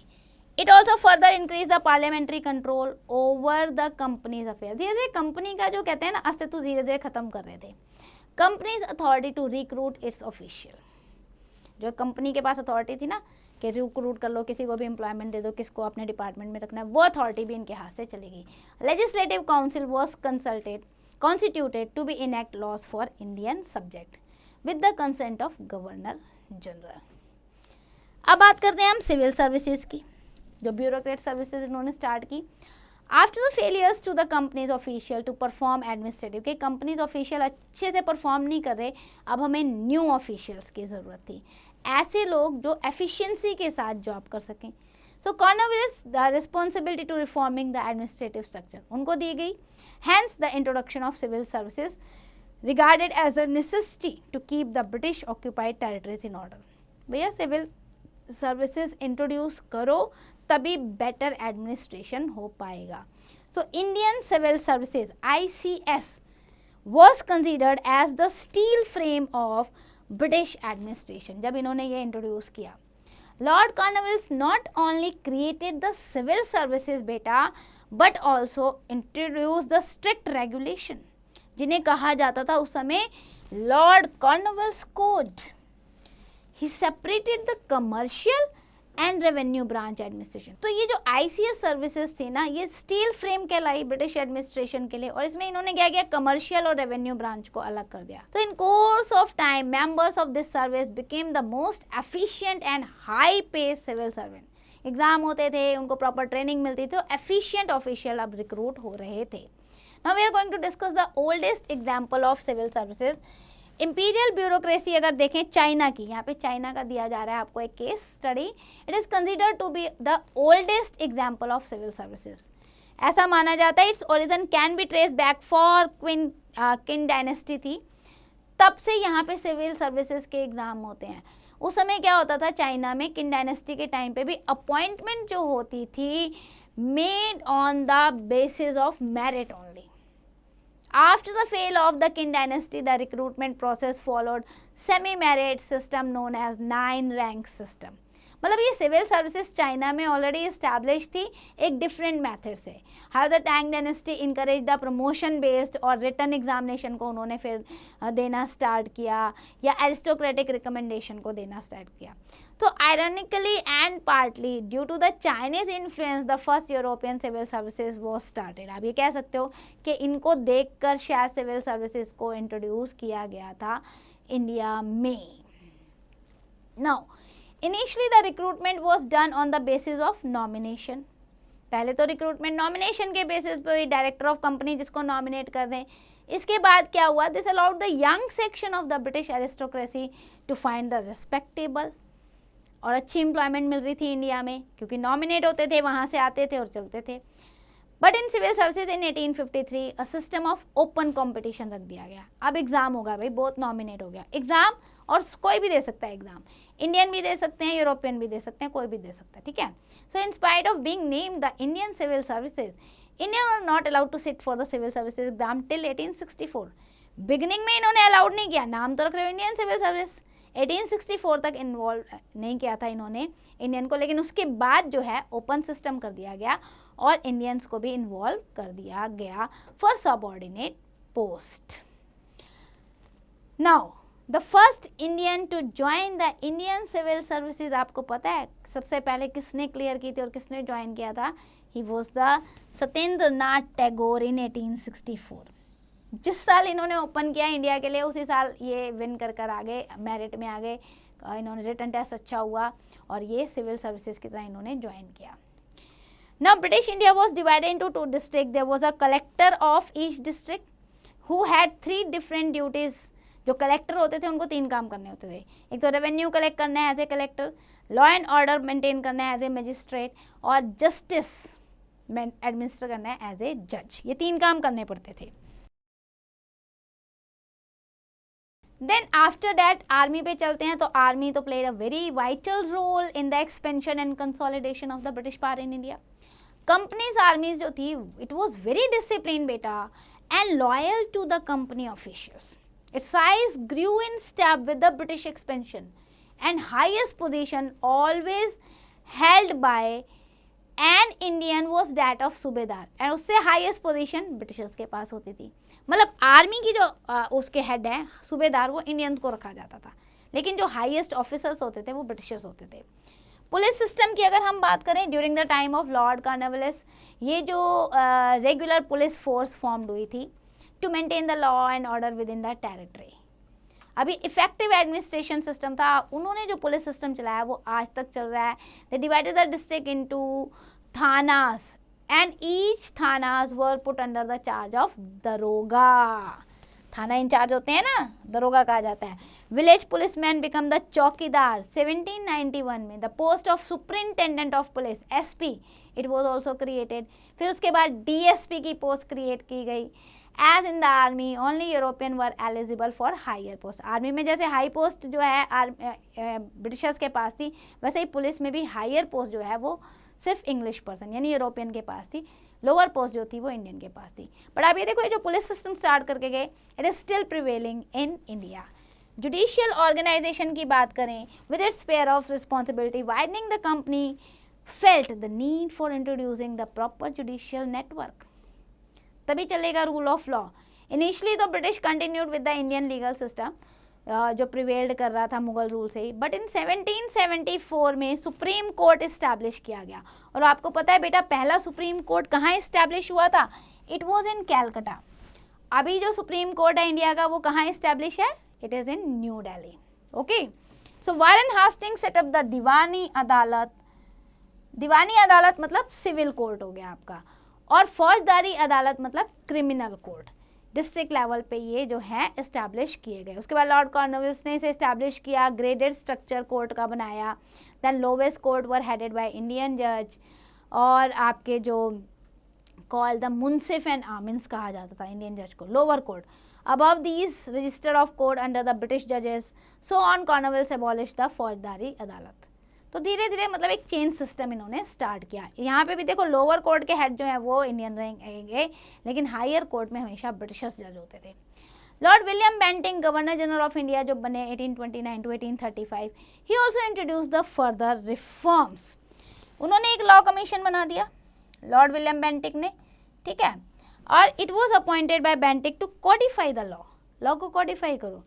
It also further increase the parliamentary control over the companies affair. धीरे धीरे कंपनी का जो कहते हैं ना अस्तित्व धीरे धीरे खत्म कर रहे थे. Company's authority to recruit its official. जो कंपनी के पास अथॉरिटी थी ना कि रिक्रूट कर लो, किसी को भी एम्प्लॉयमेंट दे दो, किसको अपने डिपार्टमेंट में रखना है, वो अथॉरिटी भी इनके हाथ से चली गई. Legislative council was constituted to be enact laws for Indian subject with the consent of governor general. अब बात करते हैं हम सिविल सर्विसेज की, जो ब्यूरोक्रेट सर्विसेज इन्होंने स्टार्ट की. After the failures to the company's official to perform administrative, के कंपनीज ऑफिशियल अच्छे से परफॉर्म नहीं कर रहे, अब हमें न्यू ऑफिशियल्स की ज़रूरत थी, ऐसे लोग जो एफिशिएंसी के साथ जॉब कर सकें. So Cornwallis the responsibility to reforming the administrative structure उनको दी गई. Hence the introduction of civil services regarded as a necessity to keep the British occupied territories in order. भैया सिविल सर्विसेज इंट्रोड्यूस करो तभी better administration हो पाएगा. So Indian civil services ICS was considered as the steel frame of British administration. जब इन्होंने ये introduce किया, Lord Cornwallis not only created the civil services बेटा but also introduce the strict regulation, जिन्हें कहा जाता था उस समय Lord Cornwallis code. He separated the commercial and revenue branch administration. तो ये जो ICS सर्विसेज थी ना, ये स्टील फ्रेम कहलाई ब्रिटिश एडमिनिस्ट्रेशन के लिए, और इसमें इन्होंने क्या किया, कमर्शियल और रेवेन्यू ब्रांच को अलग कर दिया. तो in course of time members of this service became the most efficient and high paid civil servant. Exam होते थे, उनको प्रॉपर ट्रेनिंग मिलती थी, तो एफिशिएंट ऑफिशियल अब रिक्रूट हो रहे थे. Now we are going to discuss the oldest example of civil services. Imperial bureaucracy अगर देखें चाइना की, यहाँ पे चाइना का दिया जा रहा है आपको एक case study. It is considered to be the oldest example of civil services. ऐसा माना जाता है its origin can be trace back for Qin dynasty थी, तब से यहाँ पे सिविल सर्विसेज के एग्जाम होते हैं. उस समय क्या होता था चाइना में, किन डायनेस्टी के टाइम पे भी अपॉइंटमेंट जो होती थी made on the basis of merit only. After the fall of the Qin dynasty, the recruitment process followed semi-merit system known as 9-rank system. मतलब ये सिविल सर्विसेज चाइना में ऑलरेडी इस्टेब्लिश थी एक डिफरेंट मेथड से. How the Tang dynasty encourage the promotion based और return examination को उन्होंने फिर देना स्टार्ट किया, या एरिस्टोक्रेटिक रिकमेंडेशन को देना स्टार्ट किया. तो ironically and partly due to the Chinese influence the first European civil services was started. आप ये कह सकते हो कि इनको देखकर शायद सिविल सर्विसेज को इंट्रोड्यूस किया गया था इंडिया में. Now initially the recruitment was done on the basis of nomination. पहले तो रिक्रूटमेंट नॉमिनेशन के बेसिस पे, डायरेक्टर ऑफ कंपनी जिसको नॉमिनेट कर दें. इसके बाद क्या हुआ, this allowed the young section of the British aristocracy to find the respectable. और अच्छी एम्प्लॉयमेंट मिल रही थी इंडिया में, क्योंकि नॉमिनेट होते थे, वहाँ से आते थे और चलते थे. But in civil services in 1853 a system of open competition रख दिया गया. अब एग्जाम होगा भाई, बहुत नॉमिनेट हो गया एग्जाम, और कोई भी दे सकता है एग्जाम. इंडियन भी दे सकते हैं, यूरोपियन भी दे सकते हैं, कोई भी दे सकता है. ठीक है. So in spite of being named the Indian civil services, Indian were not allowed to sit for the civil services exam till 1864. Beginning में इन्होंने अलाउड नहीं किया, नाम तो रख रहे हो इंडियन सिविल सर्विस. 1864 तक इन्वॉल्व नहीं किया था इन्होंने इंडियन को, लेकिन उसके बाद जो है ओपन सिस्टम कर दिया गया और इंडियंस को भी इन्वॉल्व कर दिया गया for subordinate post. Now the first Indian to join the Indian civil services, आपको पता है सबसे पहले किसने क्लियर की थी और किसने ज्वाइन किया था? He was the Satyendra Nath Tagore इन 1864. जिस साल इन्होंने ओपन किया इंडिया के लिए, उसी साल ये विन कर आ गए, मेरिट में आ गए, इन्होंने रिटन टेस्ट अच्छा हुआ और ये सिविल सर्विसेज की तरह इन्होंने ज्वाइन किया. Now British India was divided into 2 districts. There was a collector of each district who had 3 different duties. जो कलेक्टर होते थे उनको 3 काम करने होते थे. एक तो रेवेन्यू कलेक्ट करना है as a collector, law and order maintain करना है एज ए मजिस्ट्रेट, और जस्टिस एडमिनिस्टर करना है एज ए जज. ये 3 काम करने पड़ते थे. देन आफ्टर दैट आर्मी पे चलते हैं. तो आर्मी तो played a very vital role in the expansion and consolidation of the British power in India. Company's armies जो थी, it was very discipline better and loyal to the company officials. Its size grew in step with the British expansion, and highest position always held by an Indian was that of सूबेदार, and उससे highest position Britishers के पास होती थी. मतलब army की जो उसके head हैं सूबेदार, वो इंडियंस को रखा जाता था, लेकिन जो हाईएस्ट ऑफिसर्स होते थे वो ब्रिटिशर्स होते थे. पुलिस सिस्टम की अगर हम बात करें, during the time of Lord Cornwallis ये जो रेगुलर पुलिस फोर्स फॉर्म्ड हुई थी to maintain the law and order within the territory. अभी इफेक्टिव एडमिनिस्ट्रेशन सिस्टम था. उन्होंने जो पुलिस सिस्टम चलाया वो आज तक चल रहा है. They divided the district into थानास and each थानास were put under the charge of दरोगा. थाना इंचार्ज होते हैं ना, दरोगा कहा जाता है. Village policeman become the chowkidar. 1791 में the post of superintendent of police SP it was also created. फिर उसके बाद DSP की पोस्ट क्रिएट की गई. As in the army only European were eligible for higher post. Army में जैसे हाई पोस्ट जो है ब्रिटिशर्स के पास थी, वैसे ही पुलिस में भी हायर पोस्ट जो है वो सिर्फ इंग्लिश पर्सन यानी यूरोपियन के पास थी, लोअर पोस्ट जो थी वो इंडियन के पास थी। बट आप ये देखो, ये जो पुलिस सिस्टम स्टार्ट करके गए, it is still prevailing in India. Judicial organization की बात करें, with its spare of responsibility widening the company felt the need for introducing the proper judicial network. तभी चलेगा रूल ऑफ लॉ। इनिशियली तो British continued with the Indian legal system जो prevailed कर रहा था मुगल रूल से ही, बट इन 1774 में supreme court establish किया गया। और आपको पता है बेटा, पहला सुप्रीम कोर्ट कहाँ इस्टेब्लिश हुआ था? It was in Calcutta. अभी जो सुप्रीम कोर्ट है इंडिया का वो कहाँ इस्टेब्लिश है? It is in New Delhi. Okay, so Warren Hastings set up the Diwani Adalat. Diwani अदालत मतलब सिविल कोर्ट हो गया आपका, और फौजदारी अदालत मतलब क्रिमिनल कोर्ट। डिस्ट्रिक्ट लेवल पे ये जो है इस्टेब्लिश किए गए। उसके बाद लॉर्ड कॉर्नवालिस ने इसे इस्टेब्लिश किया, ग्रेडेड स्ट्रक्चर कोर्ट का बनाया। Then lowest court were headed by Indian जज, और आपके जो call the munsif and amins कहा जाता था इंडियन जज को, lower court. Above these register of court under the British जजेस, so on Cornwallis abolish the Faujdari Adalat. तो धीरे धीरे मतलब एक चेन सिस्टम इन्होंने स्टार्ट किया। यहाँ पे भी देखो लोअर कोर्ट के हेड जो है वो इंडियन रहेंगे, लेकिन हायर कोर्ट में हमेशा ब्रिटिशर्स जज होते थे। Lord William Bentinck governor general of India जो बने 1829 to 1835, he also introduce the further reforms. उन्होंने एक लॉ कमीशन बना दिया लॉर्ड विलियम बेंटिक ने, ठीक है, और it was appointed by Bentinck to codify the law. Law को कोडिफाई करो।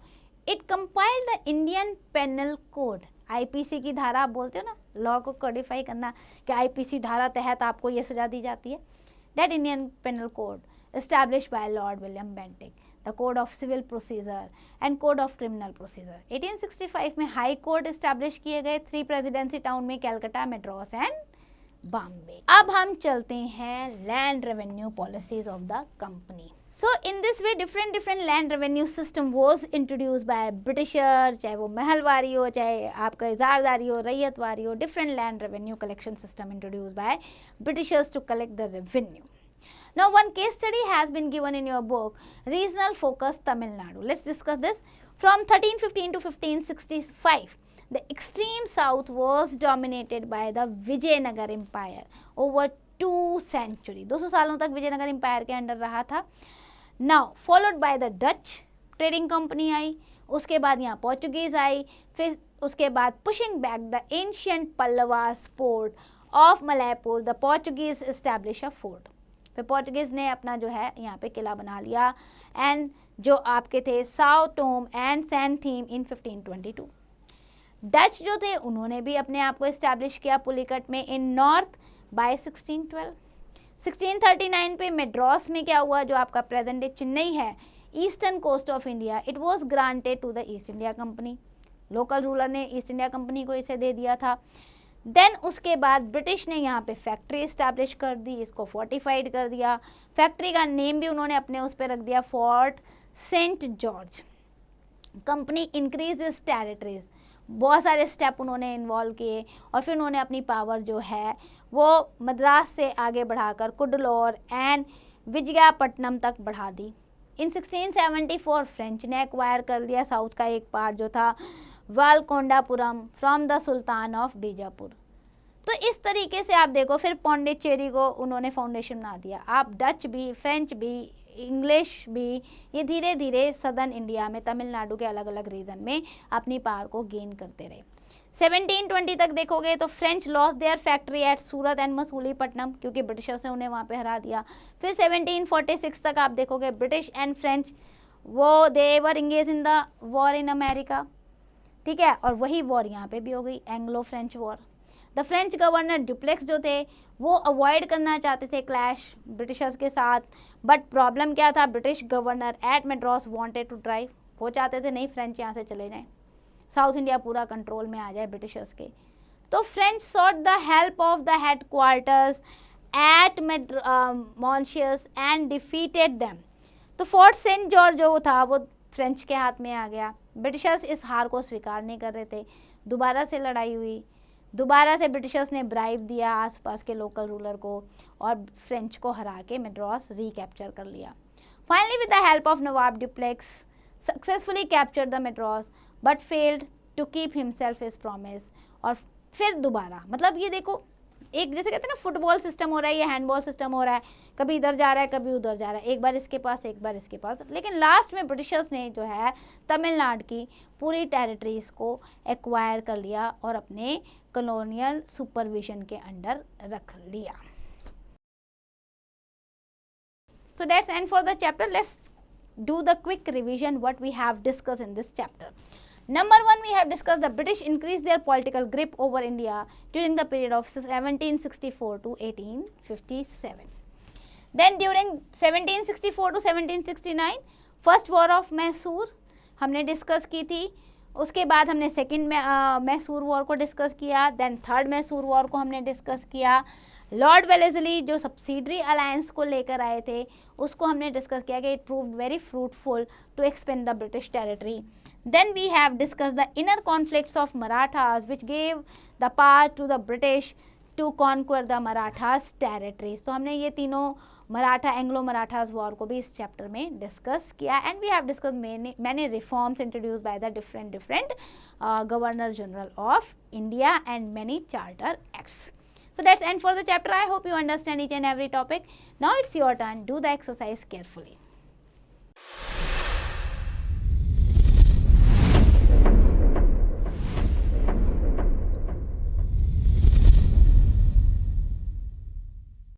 It compile the Indian penal code. IPC की धारा आप बोलते हो ना, लॉ को कोडिफाई करना, कि आईपीसी धारा तहत आपको ये सजा दी जाती है। That Indian penal code established by Lord William Bentinck, the code of civil procedure and code of criminal procedure. 1865 में हाई कोर्ट एस्टैब्लिश किए गए 3 प्रेसिडेंसी टाउन में, कैलकाटा, मेड्रास एंड बॉम्बे। अब हम चलते हैं land revenue policies of the company. So in this way different land revenue system was introduced by Britishers, चाहे वो महलवारी हो, चाहे आपका इजारदारी हो, रैयतवारी हो, different land revenue collection system introduced by Britishers to collect the revenue. Now one case study has been given in your book, Regional Focus Tamil Nadu. Let's discuss this. From 1315 to 1565, the extreme south was dominated by the Vijayanagar Empire over 2 centuries. 200 सालों तक Vijayanagar empire के under रहा था। Now followed by the Dutch trading company आई, उसके बाद यहाँ Portuguese आई, फिर उसके बाद pushing back the ancient Pallavas port of Mylapore, the Portuguese establish a fort. फिर पोर्चुगीज ने अपना जो है यहाँ पे किला बना लिया, एंड जो आपके थे Sao Tome and San Thome in 1522। Dutch जो थे उन्होंने भी अपने आप को एस्टैब्लिश किया पुलिकट में इन नॉर्थ बाय 1612। 1639 पे मेड्रास में क्या हुआ, जो आपका प्रेजेंट डे चेन्नई है, eastern coast of India, it was granted to the East India Company. Local ruler ने ईस्ट इंडिया कंपनी को इसे दे दिया था। देन उसके बाद ब्रिटिश ने यहाँ पे फैक्ट्री इस्टेब्लिश कर दी, इसको फोर्टिफाइड कर दिया। फैक्ट्री का नेम भी उन्होंने अपने उस पर रख दिया, Fort Saint George. Company increase its territories, बहुत सारे स्टेप उन्होंने इन्वॉल्व किए, और फिर उन्होंने अपनी पावर जो है वो मद्रास से आगे बढ़ाकर कुडलोर एंड विजयपट्टनम तक बढ़ा दी। इन 1674 फ्रेंच ने एक्वायर कर लिया साउथ का एक पार्ट जो था Valikondapuram from the sultan of Bijapur. तो इस तरीके से आप देखो, फिर पौंडीचेरी को उन्होंने फाउंडेशन बना दिया। आप डच भी, फ्रेंच भी, इंग्लिश भी, ये धीरे धीरे सदर्न इंडिया में तमिलनाडु के अलग अलग रीजन में अपनी पावर को गेन करते रहे। 1720 तक देखोगे तो French lose their factory at Surat and Masulipatnam, क्योंकि ब्रिटिशर्स ने उन्हें वहाँ पे हरा दिया। फिर 1746 तक आप देखोगे ब्रिटिश एंड फ्रेंच वो they were engage in the war in America, ठीक है, और वही वॉर यहाँ पे भी हो गई, Anglo French war. The French governor duplex जो थे वो अवॉइड करना चाहते थे क्लैश ब्रिटिशर्स के साथ, बट प्रॉब्लम क्या था, British governor at Madras wanted to drive, वो चाहते थे नहीं फ्रेंच यहाँ से चले जाएं, साउथ इंडिया पूरा कंट्रोल में आ जाए ब्रिटिशर्स के। तो French sought the help of the headquarters at Mauritius and defeated them. तो फोर्ट सेंट जॉर्ज जो था वो फ्रेंच के हाथ में आ गया। ब्रिटिशर्स इस हार को स्वीकार नहीं कर रहे थे, दोबारा से लड़ाई हुई, दोबारा से ब्रिटिशर्स ने ब्राइब दिया आसपास के लोकल रूलर को और फ्रेंच को हरा के मेड्रास रिकैप्चर कर लिया। Finally, with the help of Nawab Dupleix, successfully capture the Madras but failed to keep himself his promise. और फिर दोबारा, मतलब ये देखो, एक जैसे कहते हैं ना फुटबॉल सिस्टम हो रहा है, ये हैंडबॉल सिस्टम हो रहा है, कभी इधर जा रहा है कभी उधर जा रहा है, एक बार इसके पास एक बार इसके पास, लेकिन लास्ट में ब्रिटिशर्स ने जो है तमिलनाडु की पूरी टेरिटरीज को एक्वायर कर लिया और अपने कॉलोनियल सुपरविजन के अंडर रख लिया. So that's end for the chapter. Let's do the quick revision what we have discussed in this chapter. Number 1, we have discussed the British increased their political grip over India during the period of 1764 to 1857. Then during 1764 to 1769, first war of Mysore हमने discuss की थी. उसके बाद हमने second Mysore war को discuss किया. Then third Mysore war को हमने डिस्कस किया. लॉर्ड वेलेस्ली जो सब्सिडरी अलायंस को लेकर आए थे उसको हमने डिस्कस किया कि it proved very fruitful to expand the British territory. Then we have discussed the inner conflicts of Marathas which gave the power to the British to conquer the Marathas territories. तो हमने ये तीनों Maratha Anglo Marathas war को भी इस chapter में discuss किया. And we have discuss many reforms introduce by the different governor general of India and many charter acts. So that's end for the chapter. I hope you understand each and every topic. Now it's your turn. Do the exercise carefully.